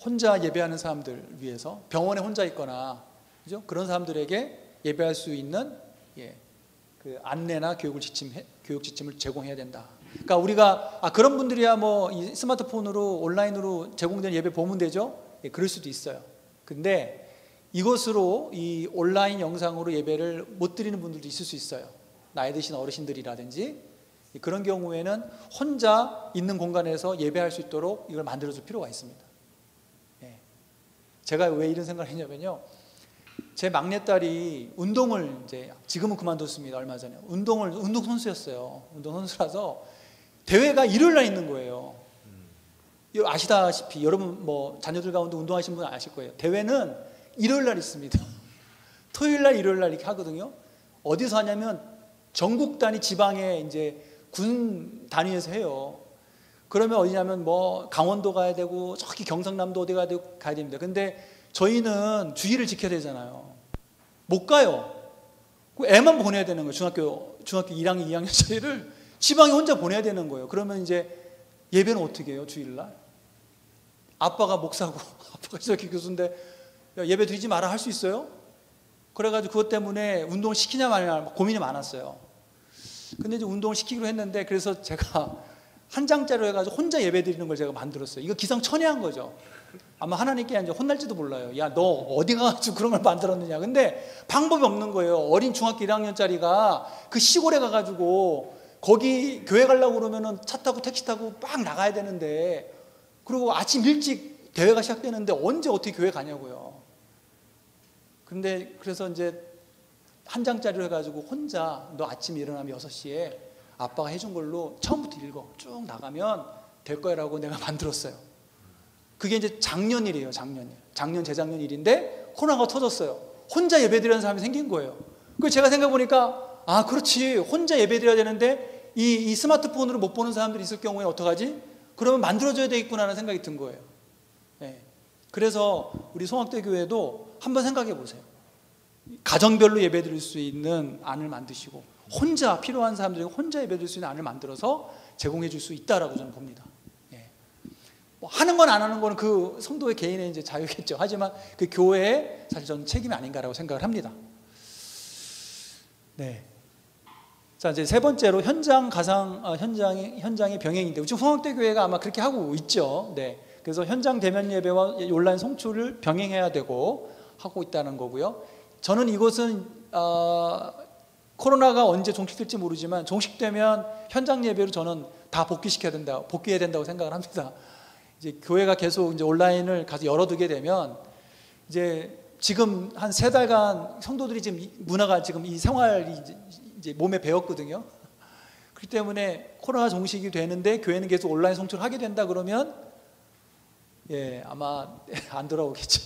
혼자 예배하는 사람들 위해서 병원에 혼자 있거나 그죠? 그런 사람들에게 예배할 수 있는 그 안내나 교육 지침을 제공해야 된다. 그러니까 우리가 그런 분들이야 뭐 이 스마트폰으로 온라인으로 제공된 예배 보면 되죠. 그럴 수도 있어요. 근데 이것으로 이 온라인 영상으로 예배를 못 드리는 분들도 있을 수 있어요. 나이 드신 어르신들이라든지 그런 경우에는 혼자 있는 공간에서 예배할 수 있도록 이걸 만들어줄 필요가 있습니다. 제가 왜 이런 생각을 했냐면요. 제 막내딸이 운동을 이제 지금은 그만뒀습니다. 얼마 전에 운동선수였어요. 운동선수라서 대회가 일요일 날 있는 거예요. 아시다시피 여러분 뭐 자녀들 가운데 운동하시는 분 아실 거예요. 대회는 일요일 날 있습니다. 토요일 날 일요일 날 이렇게 하거든요. 어디서 하냐면 전국 단위 지방에 이제 군 단위에서 해요. 그러면 어디냐면 뭐 강원도 가야 되고 저기 경상남도 어디 가야 됩니다. 근데 저희는 주의를 지켜야 되잖아요. 못 가요. 애만 보내야 되는 거예요. 중학교 1학년, 2학년 저희를 지방에 혼자 보내야 되는 거예요. 그러면 이제 예배는 어떻게 해요? 주일날? 아빠가 목사고 아빠가 저기 교수인데 예배 드리지 마라 할 수 있어요? 그래가지고 그것 때문에 운동을 시키냐 마냐 고민이 많았어요. 근데 이제 운동을 시키기로 했는데 그래서 제가 한 장짜리로 해가지고 혼자 예배 드리는 걸 제가 만들었어요. 이거 기상천외한 거죠. 아마 하나님께 이제 혼날지도 몰라요. 야, 너 어디 가가지고 그런 걸 만들었느냐. 근데 방법이 없는 거예요. 어린 중학교 1학년짜리가 그 시골에 가가지고 거기 교회 가려고 그러면은 차 타고 택시 타고 막 나가야 되는데 그리고 아침 일찍 대회가 시작되는데 언제 어떻게 교회 가냐고요. 근데 그래서 이제 한 장짜리로 해가지고 혼자 너 아침에 일어나면 6시에 아빠가 해준 걸로 처음부터 읽어. 쭉 나가면 될 거라고 내가 만들었어요. 그게 이제 작년 일이에요. 작년, 재작년 일인데 코로나가 터졌어요. 혼자 예배드리는 사람이 생긴 거예요. 그래서 제가 생각해보니까 그렇지. 혼자 예배드려야 되는데 이 스마트폰으로 못 보는 사람들이 있을 경우에 어떡하지? 그러면 만들어줘야 되겠구나 하는 생각이 든 거예요. 그래서 우리 송악대 교회도 한번 생각해 보세요. 가정별로 예배드릴 수 있는 안을 만드시고 혼자 필요한 사람들에게 혼자 예배드릴 수 있는 안을 만들어서 제공해 줄 수 있다라고 저는 봅니다. 뭐 하는 건 안 하는 거는 그 성도의 개인의 이제 자유겠죠. 하지만 그 교회의 사실 저는 책임이 아닌가라고 생각을 합니다. 네. 자, 이제 세 번째로 현장의 병행인데 지금 송악대 교회가 아마 그렇게 하고 있죠. 네. 그래서 현장 대면 예배와 온라인 송출을 병행해야 되고 하고 있다는 거고요. 저는 이것은 코로나가 언제 종식될지 모르지만 종식되면 현장 예배로 저는 다 복귀해야 된다고 생각을 합니다. 이제 교회가 계속 이제 온라인을 가서 열어두게 되면 이제 지금 한 3달간 성도들이 지금 문화가 지금 이 생활이 이제 몸에 배웠거든요. 그렇기 때문에 코로나 종식이 되는데 교회는 계속 온라인 성출을 하게 된다 그러면 아마 안 돌아오겠죠.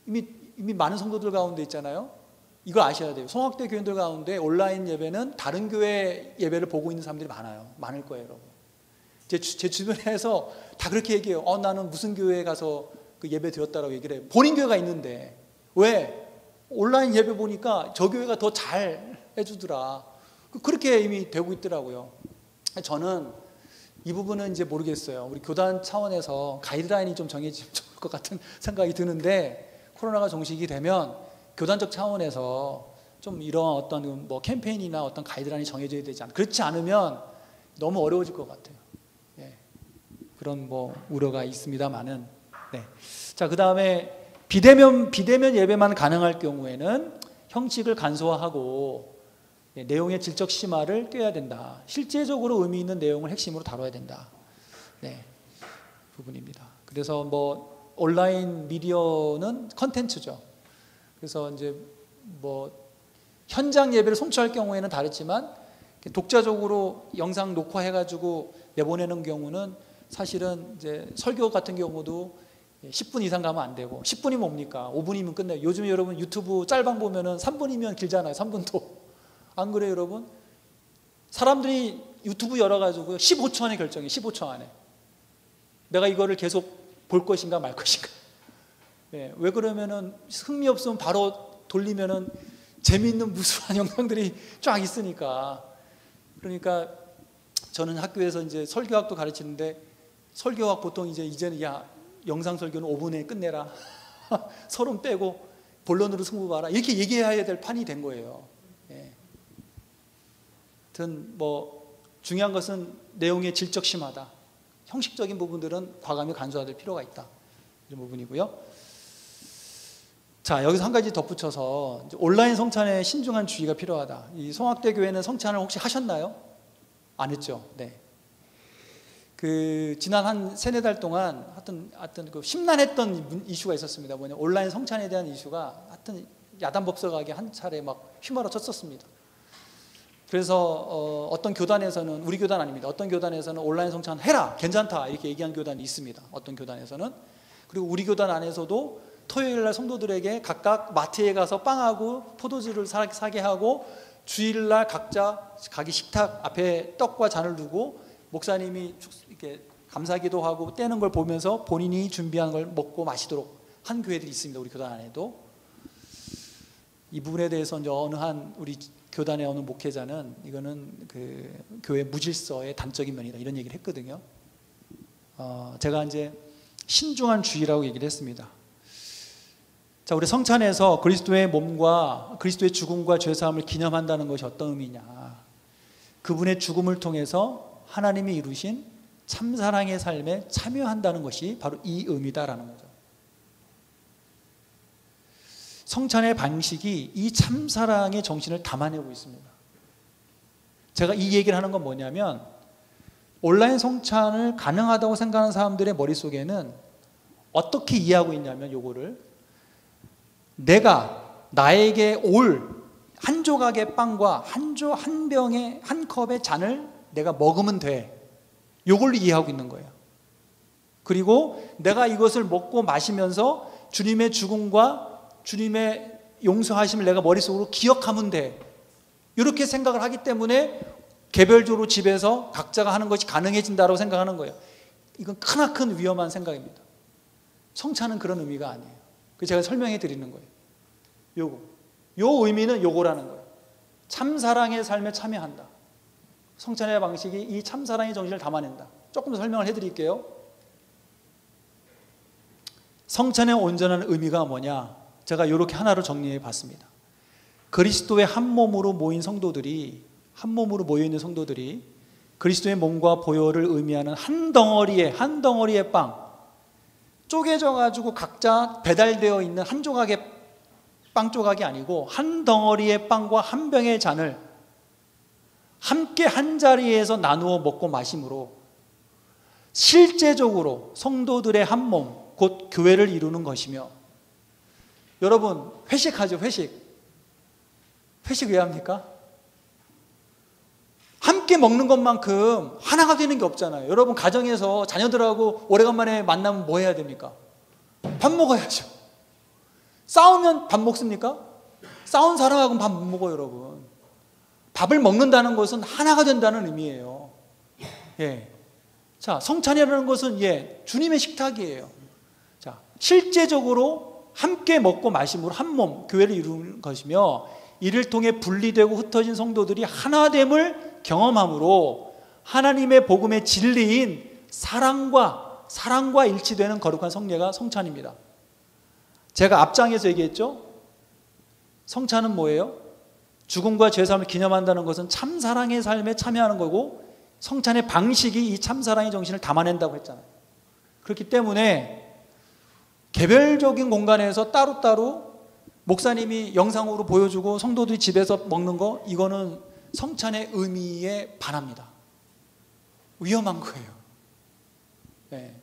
이미 많은 성도들 가운데 있잖아요. 이걸 아셔야 돼요. 성악대 교인들 가운데 온라인 예배는 다른 교회 예배를 보고 있는 사람들이 많을 거예요, 여러분. 제 주변에서 다 그렇게 얘기해요. 나는 무슨 교회에 가서 그 예배 드렸다라고 얘기를 해요. 본인 교회가 있는데 왜? 온라인 예배 보니까 저 교회가 더 잘 해주더라. 그렇게 이미 되고 있더라고요. 저는 이 부분은 이제 모르겠어요. 우리 교단 차원에서 가이드라인이 좀 정해지면 좋을 것 같은 생각이 드는데, 코로나가 종식이 되면 교단적 차원에서 좀 이런 어떤 뭐 캠페인이나 어떤 가이드라인이 정해져야 되지 않나. 그렇지 않으면 너무 어려워질 것 같아요. 그런 뭐 우려가 있습니다만은. 자, 그 다음에 비대면 예배만 가능할 경우에는 형식을 간소화하고 내용의 질적 심화를 꾀해야 된다. 실제적으로 의미 있는 내용을 핵심으로 다뤄야 된다. 부분입니다. 그래서 뭐 온라인 미디어는 컨텐츠죠. 그래서 이제 뭐 현장 예배를 송출할 경우에는 다르지만 독자적으로 영상 녹화해가지고 내보내는 경우는 사실은 이제 설교 같은 경우도 10분 이상 가면 안 되고, 10분이 뭡니까? 5분이면 끝나요. 요즘에 여러분 유튜브 짤방 보면은 3분이면 길잖아요. 3분도. 안 그래요, 여러분? 사람들이 유튜브 열어가지고 15초 안에 결정해. 15초 안에. 내가 이거를 계속 볼 것인가 말 것인가. 왜 그러면은 흥미 없으면 바로 돌리면은 재미있는 무수한 영상들이 쫙 있으니까. 그러니까 저는 학교에서 이제 설교학도 가르치는데, 설교학 보통 이제는 영상 설교는 5분에 끝내라. 서론 빼고 본론으로 승부 봐라. 이렇게 얘기해야 될 판이 된 거예요. 하여튼 뭐 중요한 것은 내용의 질적 심화다. 형식적인 부분들은 과감히 간소화될 필요가 있다. 이런 부분이고요. 자, 여기서 한 가지 덧붙여서 온라인 성찬에 신중한 주의가 필요하다. 이 성악대 교회는 성찬을 혹시 하셨나요? 안 했죠. 지난 한 3-4달 동안 하여튼 그 심란했던 이슈가 있었습니다. 온라인 성찬에 대한 이슈가 하여튼 야단법석하게 한 차례 막 휘말아쳤었습니다. 그래서 어떤 교단에서는, 우리 교단 아닙니다. 어떤 교단에서는 온라인 성찬 해라, 괜찮다 이렇게 얘기한 교단이 있습니다. 어떤 교단에서는. 그리고 우리 교단 안에서도 토요일날 성도들에게 각각 마트에 가서 빵하고 포도주를 사게 하고, 주일날 각자 자기 식탁 앞에 떡과 잔을 두고 목사님이 이렇게 감사기도 하고 떼는 걸 보면서 본인이 준비한 걸 먹고 마시도록 한 교회들이 있습니다. 우리 교단 안에도. 이 부분에 대해서 이제 우리 교단의 어느 목회자는 이거는 그 교회 무질서의 단적인 면이다 이런 얘기를 했거든요. 제가 이제 신중한 주의라고 얘기를 했습니다. 자, 우리 성찬에서 그리스도의 몸과 그리스도의 죽음과 죄사함을 기념한다는 것이 어떤 의미냐? 그분의 죽음을 통해서 하나님이 이루신 참사랑의 삶에 참여한다는 것이 바로 이 의미다라는 거죠. 성찬의 방식이 이 참사랑의 정신을 담아내고 있습니다. 제가 이 얘기를 하는 건 뭐냐면, 온라인 성찬을 가능하다고 생각하는 사람들의 머릿속에는 어떻게 이해하고 있냐면, 요거를 내가 나에게 올 한 조각의 빵과 한 병의 한 컵의 잔을 내가 먹으면 돼. 요걸로 이해하고 있는 거예요. 그리고 내가 이것을 먹고 마시면서 주님의 죽음과 주님의 용서하심을 내가 머릿속으로 기억하면 돼. 이렇게 생각을 하기 때문에 개별적으로 집에서 각자가 하는 것이 가능해진다고 생각하는 거예요. 이건 크나큰 위험한 생각입니다. 성찬은 그런 의미가 아니에요. 그래서 제가 설명해 드리는 거예요. 요 의미는 요거라는 거예요. 참사랑의 삶에 참여한다. 성찬의 방식이 이 참사랑의 정신을 담아낸다. 조금 더 설명을 해드릴게요. 성찬의 온전한 의미가 뭐냐? 제가 이렇게 하나로 정리해 봤습니다. 그리스도의 한 몸으로 모인 성도들이, 한 몸으로 모여있는 성도들이 그리스도의 몸과 보혈을 의미하는 한 덩어리의 빵, 쪼개져 가지고 각자 배달되어 있는 한 조각의 빵 조각이 아니고 한 덩어리의 빵과 한 병의 잔을 함께 한 자리에서 나누어 먹고 마심으로 실제적으로 성도들의 한 몸, 곧 교회를 이루는 것이며, 여러분 회식하죠. 회식 왜 합니까? 함께 먹는 것만큼 하나가 되는 게 없잖아요. 여러분 가정에서 자녀들하고 오래간만에 만나면 뭐 해야 됩니까? 밥 먹어야죠. 싸우면 밥 먹습니까? 싸운 사람하고는 밥 못 먹어요. 여러분, 밥을 먹는다는 것은 하나가 된다는 의미예요. 예. 자, 성찬이라는 것은 주님의 식탁이에요. 자, 실제적으로 함께 먹고 마심으로 한 몸, 교회를 이루는 것이며, 이를 통해 분리되고 흩어진 성도들이 하나됨을 경험함으로 하나님의 복음의 진리인 사랑과 일치되는 거룩한 성례가 성찬입니다. 제가 앞장에서 얘기했죠. 성찬은 뭐예요? 죽음과 죄사함을 기념한다는 것은 참사랑의 삶에 참여하는 거고, 성찬의 방식이 이 참사랑의 정신을 담아낸다고 했잖아요. 그렇기 때문에 개별적인 공간에서 따로따로 목사님이 영상으로 보여주고 성도들이 집에서 먹는 거, 이거는 성찬의 의미에 반합니다. 위험한 거예요. 네.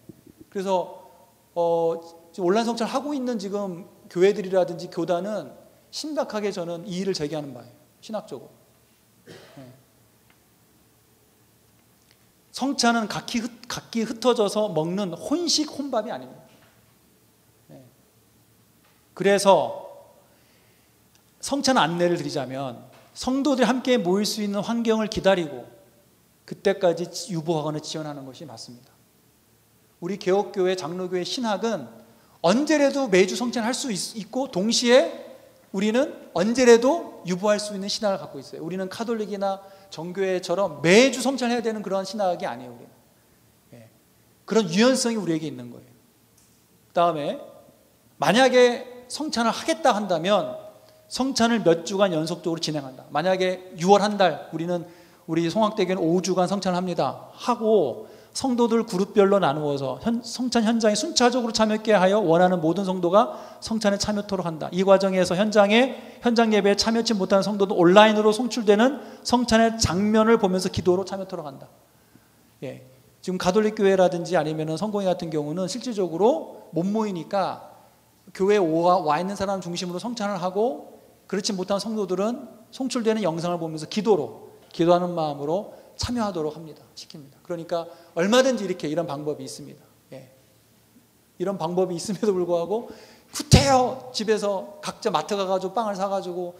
그래서 온라인 성찬을 하고 있는 지금 교회들이라든지 교단은 심각하게 저는 이의를 제기하는 바예요. 신학적으로. 네. 성찬은 각기 흩어져서 먹는 혼식 혼밥이 아닙니다. 네. 그래서 성찬 안내를 드리자면, 성도들이 함께 모일 수 있는 환경을 기다리고 그때까지 유보하거나 지원하는 것이 맞습니다. 우리 개혁교회, 장로교회 신학은 언제라도 매주 성찬을 할 수 있고, 동시에 우리는 언제라도 유보할 수 있는 신학을 갖고 있어요. 우리는 카톨릭이나 정교회처럼 매주 성찬해야 되는 그런 신학이 아니에요. 우리는. 예. 그런 유연성이 우리에게 있는 거예요. 그 다음에 만약에 성찬을 하겠다 한다면 성찬을 몇 주간 연속적으로 진행한다. 만약에 6월 한 달 우리 송악대교는 5주간 성찬을 합니다 하고, 성도들 그룹별로 나누어서 성찬 현장에 순차적으로 참여하게 하여 원하는 모든 성도가 성찬에 참여토록 한다. 이 과정에서 현장 예배에 참여치 못하는 성도도 온라인으로 송출되는 성찬의 장면을 보면서 기도로 참여토록 한다. 예. 지금 가톨릭 교회라든지 아니면 성공회 같은 경우는 실질적으로 못 모이니까 교회에 와 있는 사람 중심으로 성찬을 하고, 그렇지 못한 성도들은 송출되는 영상을 보면서 기도하는 마음으로 참여하도록 합니다. 시킵니다. 그러니까 얼마든지 이런 방법이 있습니다. 예. 이런 방법이 있음에도 불구하고 후퇴요 집에서 각자 마트 가가지고 빵을 사가지고,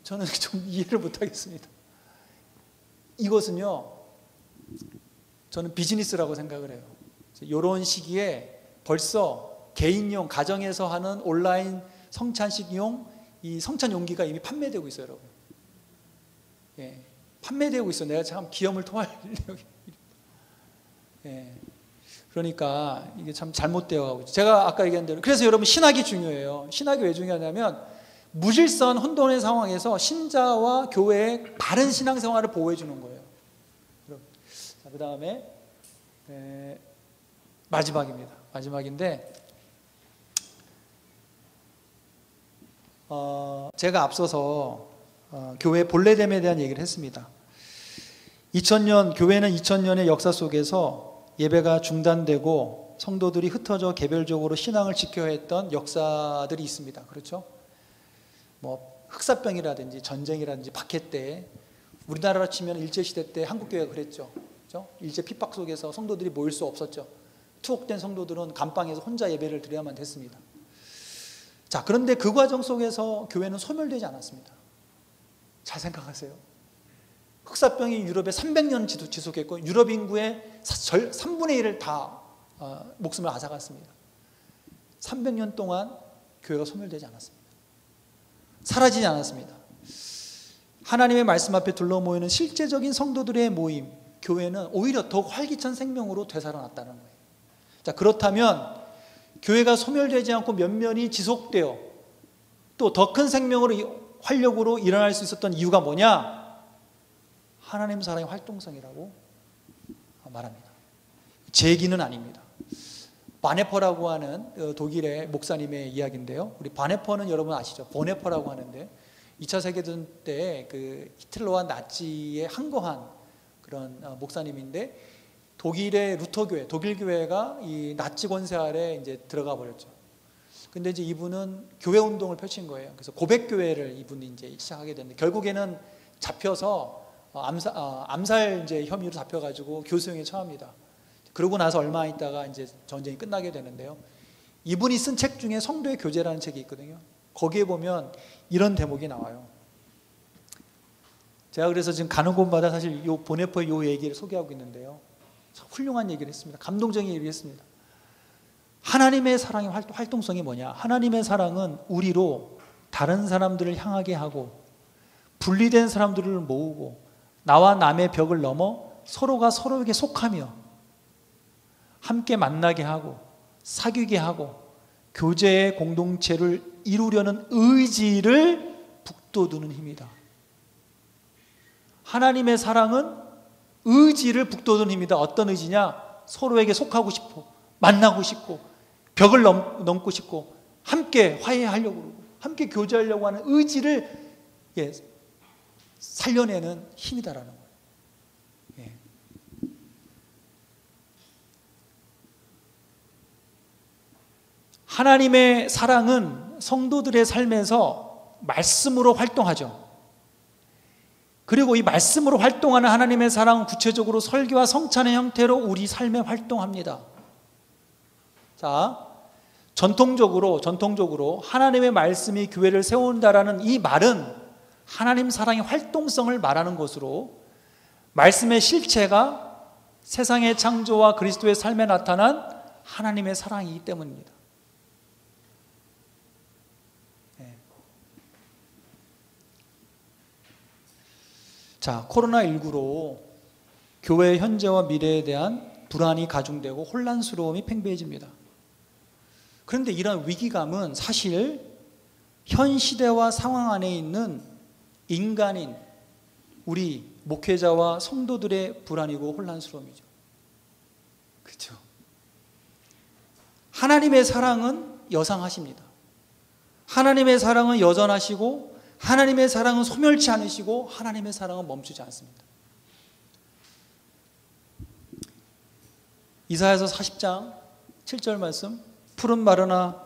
저는 좀 이해를 못하겠습니다. 이것은요, 저는 비즈니스라고 생각을 해요. 이런 시기에 벌써 개인용, 가정에서 하는 온라인 성찬식용 이 성찬 용기가 이미 판매되고 있어요, 여러분. 예. 판매되고 있어. 내가 참 기염을 토하려고. 예. 그러니까 이게 참 잘못되어 가고 있죠. 제가 아까 얘기한 대로. 그래서 여러분, 신학이 중요해요. 신학이 왜 중요하냐면, 무질서한 혼돈의 상황에서 신자와 교회의 바른 신앙생활을 보호해 주는 거예요. 자, 그 다음에 마지막입니다. 마지막인데, 제가 앞서서 교회 본래됨에 대한 얘기를 했습니다. 교회는 2000년의 역사 속에서 예배가 중단되고 성도들이 흩어져 개별적으로 신앙을 지켜야 했던 역사들이 있습니다. 그렇죠? 뭐 흑사병이라든지 전쟁이라든지 박해 때, 우리나라로 치면 일제시대 때 한국교회가 그랬죠. 그렇죠? 일제 핍박 속에서 성도들이 모일 수 없었죠. 투옥된 성도들은 감방에서 혼자 예배를 드려야만 됐습니다. 자, 그런데 그 과정 속에서 교회는 소멸되지 않았습니다. 잘 생각하세요. 흑사병이 유럽에 300년 지속했고, 유럽 인구의 3분의 1을 다 목숨을 앗아갔습니다. 300년 동안 교회가 소멸되지 않았습니다. 사라지지 않았습니다. 하나님의 말씀 앞에 둘러 모이는 실제적인 성도들의 모임, 교회는 오히려 더 활기찬 생명으로 되살아났다는 거예요. 자, 그렇다면 교회가 소멸되지 않고 면면이 지속되어 또 더 큰 생명으로, 활력으로 일어날 수 있었던 이유가 뭐냐? 하나님 사랑의 활동성이라고 말합니다. 제 얘기는 아닙니다. 바네퍼라고 하는 독일의 목사님의 이야기인데요. 우리 바네퍼는 여러분 아시죠? 보네퍼라고 하는데, 2차 세계대전 때 그 히틀러와 나치에 항거한 그런 목사님인데, 독일의 루터교회, 독일 교회가 이 나치 권세 아래 이제 들어가 버렸죠. 근데 이제 이분은 교회 운동을 펼친 거예요. 그래서 고백교회를 이분이 이제 시작하게 됐는데, 결국에는 잡혀서 암살 이제 혐의로 잡혀가지고 교수형에 처합니다. 그러고 나서 얼마 있다가 이제 전쟁이 끝나게 되는데요. 이분이 쓴 책 중에 성도의 교제라는 책이 있거든요. 거기에 보면 이런 대목이 나와요. 제가 그래서 지금 가는 곳마다 사실 요 보네포의 요 얘기를 소개하고 있는데요. 참 훌륭한 얘기를 했습니다. 감동적인 얘기를 했습니다. 하나님의 사랑의 활동성이 뭐냐? 하나님의 사랑은 우리로 다른 사람들을 향하게 하고, 분리된 사람들을 모으고, 나와 남의 벽을 넘어 서로가 서로에게 속하며 함께 만나게 하고 사귀게 하고 교제의 공동체를 이루려는 의지를 북돋우는 힘이다. 하나님의 사랑은 의지를 북돋우는 힘이다. 어떤 의지냐? 서로에게 속하고 싶고, 만나고 싶고, 벽을 넘고 싶고, 함께 화해하려고 그러고, 함께 교제하려고 하는 의지를 살려내는 힘이다라는 거예요. 예. 하나님의 사랑은 성도들의 삶에서 말씀으로 활동하죠. 그리고 이 말씀으로 활동하는 하나님의 사랑은 구체적으로 설교와 성찬의 형태로 우리 삶에 활동합니다. 자, 전통적으로 하나님의 말씀이 교회를 세운다라는 이 말은 하나님 사랑의 활동성을 말하는 것으로, 말씀의 실체가 세상의 창조와 그리스도의 삶에 나타난 하나님의 사랑이기 때문입니다. 자, 코로나19로 교회의 현재와 미래에 대한 불안이 가중되고 혼란스러움이 팽배해집니다. 그런데 이런 위기감은 사실 현 시대와 상황 안에 있는 인간인 우리 목회자와 성도들의 불안이고 혼란스러움이죠. 그렇죠? 하나님의 사랑은 여상하십니다. 하나님의 사랑은 여전하시고, 하나님의 사랑은 소멸치 않으시고, 하나님의 사랑은 멈추지 않습니다. 이사야서 40장 7절 말씀, 푸른 마르나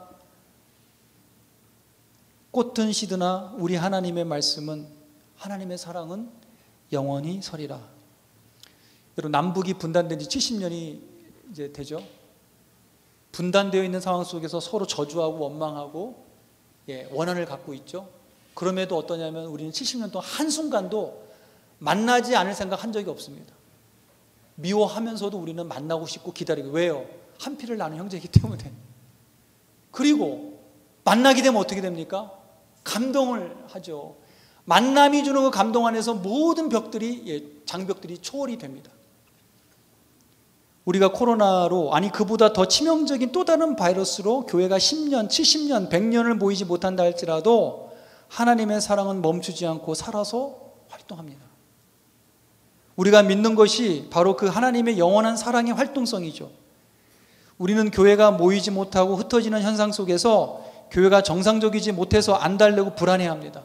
꽃은 시드나 우리 하나님의 말씀은, 하나님의 사랑은 영원히 서리라. 여러분, 남북이 분단된 지 70년이 이제 되죠. 분단되어 있는 상황 속에서 서로 저주하고 원망하고 원한을 갖고 있죠. 그럼에도 어떠냐면 우리는 70년 동안 한순간도 만나지 않을 생각 한 적이 없습니다. 미워하면서도 우리는 만나고 싶고 기다리고. 왜요? 한 피를 나눈 형제이기 때문에. 그리고 만나게 되면 어떻게 됩니까? 감동을 하죠. 만남이 주는 그 감동 안에서 모든 벽들이, 장벽들이 초월이 됩니다. 우리가 코로나로, 아니 그보다 더 치명적인 또 다른 바이러스로 교회가 10년, 70년, 100년을 모이지 못한다 할지라도 하나님의 사랑은 멈추지 않고 살아서 활동합니다. 우리가 믿는 것이 바로 그 하나님의 영원한 사랑의 활동성이죠. 우리는 교회가 모이지 못하고 흩어지는 현상 속에서 교회가 정상적이지 못해서 안달내고 불안해합니다.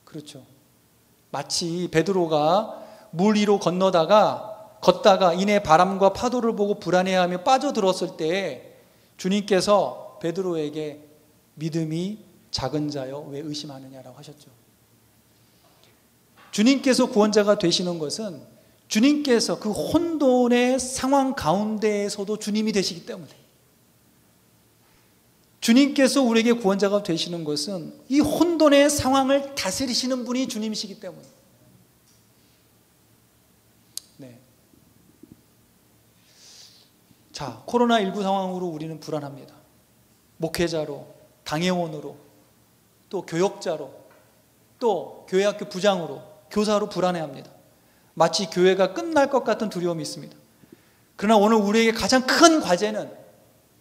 그렇죠. 마치 베드로가 물 위로 걷다가 이내 바람과 파도를 보고 불안해하며 빠져들었을 때 주님께서 베드로에게 믿음이 작은 자여 왜 의심하느냐라고 하셨죠. 주님께서 구원자가 되시는 것은 주님께서 그 혼돈의 상황 가운데에서도 주님이 되시기 때문에, 주님께서 우리에게 구원자가 되시는 것은 이 혼돈의 상황을 다스리시는 분이 주님이시기 때문에. 네. 자, 코로나19 상황으로 우리는 불안합니다. 목회자로, 당회원으로, 또 교역자로, 또 교회학교 부장으로, 교사로 불안해합니다. 마치 교회가 끝날 것 같은 두려움이 있습니다. 그러나 오늘 우리에게 가장 큰 과제는,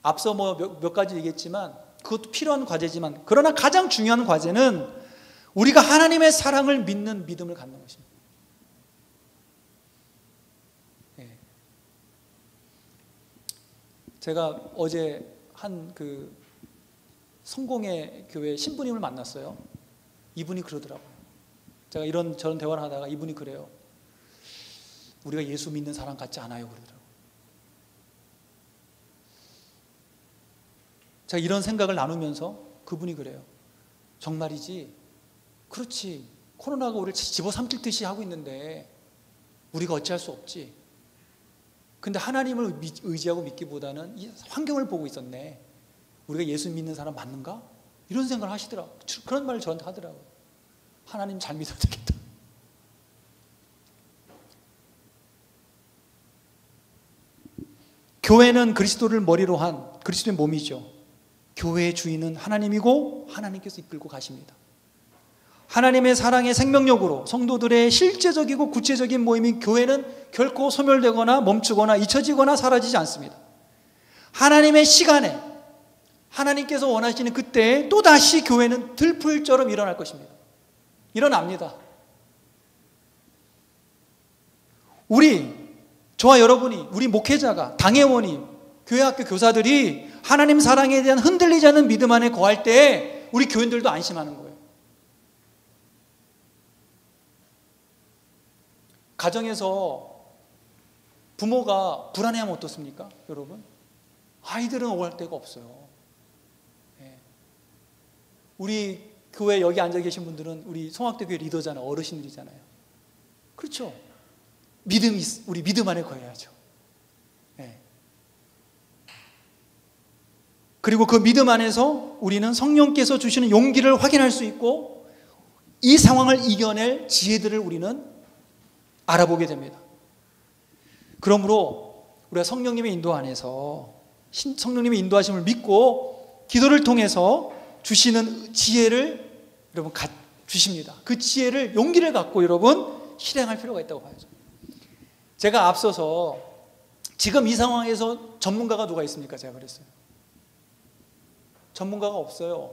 앞서 몇 가지 얘기했지만 그것도 필요한 과제지만, 그러나 가장 중요한 과제는 우리가 하나님의 사랑을 믿는 믿음을 갖는 것입니다. 제가 어제 한 그 성공회 교회 신부님을 만났어요. 이분이 그러더라고요. 제가 저런 대화를 하다가 이분이 그래요. 우리가 예수 믿는 사람 같지 않아요, 그러더라고요. 제가 이런 생각을 나누면서 그분이 그래요. 정말이지, 그렇지, 코로나가 우리를 집어삼킬 듯이 하고 있는데 우리가 어찌할 수 없지. 근데 하나님을 의지하고 믿기보다는 이 환경을 보고 있었네. 우리가 예수 믿는 사람 맞는가? 이런 생각을 하시더라고요. 그런 말을 저한테 하더라고요. 하나님 잘 믿어야 되겠다. 교회는 그리스도를 머리로 한 그리스도의 몸이죠. 교회의 주인은 하나님이고 하나님께서 이끌고 가십니다. 하나님의 사랑의 생명력으로 성도들의 실제적이고 구체적인 모임인 교회는 결코 소멸되거나 멈추거나 잊혀지거나 사라지지 않습니다. 하나님의 시간에 하나님께서 원하시는 그때에 또다시 교회는 들풀처럼 일어날 것입니다. 일어납니다. 저와 여러분이, 우리 목회자가, 당회원이, 교회학교 교사들이 하나님 사랑에 대한 흔들리지 않는 믿음 안에 거할 때 우리 교인들도 안심하는 거예요. 가정에서 부모가 불안해하면 어떻습니까? 여러분, 아이들은 오갈 데가 없어요. 우리 교회 여기 앉아 계신 분들은 우리 성악대 교회 리더잖아요. 어르신들이잖아요. 그렇죠? 우리 믿음 안에 거해야죠. 그리고 그 믿음 안에서 우리는 성령께서 주시는 용기를 확인할 수 있고 이 상황을 이겨낼 지혜들을 우리는 알아보게 됩니다. 그러므로 우리가 성령님의 인도 안에서 성령님의 인도하심을 믿고 기도를 통해서 주시는 지혜를 여러분 주십니다. 그 지혜를, 용기를 갖고 여러분 실행할 필요가 있다고 봐야죠. 제가 앞서서 지금 이 상황에서 전문가가 누가 있습니까? 제가 그랬어요. 전문가가 없어요.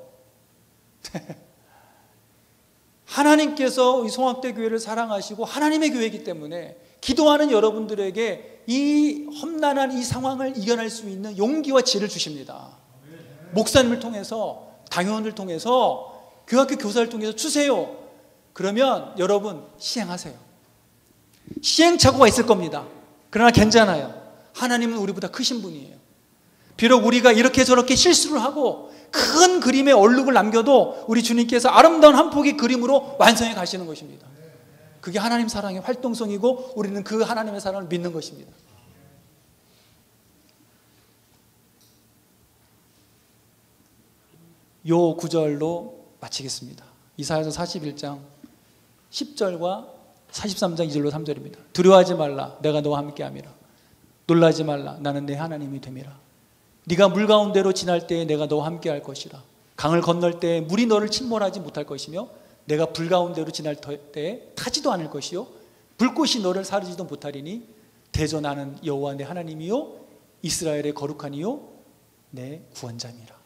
하나님께서 이 송악대 교회를 사랑하시고 하나님의 교회이기 때문에 기도하는 여러분들에게 이 험난한 이 상황을 이겨낼 수 있는 용기와 지혜를 주십니다. 목사님을 통해서, 당회원을 통해서, 교학교 교사를 통해서 주세요. 그러면 여러분 시행하세요. 시행착오가 있을 겁니다. 그러나 괜찮아요. 하나님은 우리보다 크신 분이에요. 비록 우리가 이렇게 저렇게 실수를 하고 큰 그림의 얼룩을 남겨도 우리 주님께서 아름다운 한 폭의 그림으로 완성해 가시는 것입니다. 그게 하나님 사랑의 활동성이고 우리는 그 하나님의 사랑을 믿는 것입니다. 요 구절로 마치겠습니다. 이사야서 41장 10절과 43장 2절로 3절입니다. 두려워하지 말라, 내가 너와 함께함이라. 놀라지 말라, 나는 내 하나님이 됨이라. 네가 물 가운데로 지날 때에 내가 너와 함께할 것이라. 강을 건널 때에 물이 너를 침몰하지 못할 것이며 내가 불 가운데로 지날 때에 타지도 않을 것이요 불꽃이 너를 사르지도 못하리니 대저 나는 여호와 내 하나님이요 이스라엘의 거룩한 이요 내 구원자니라.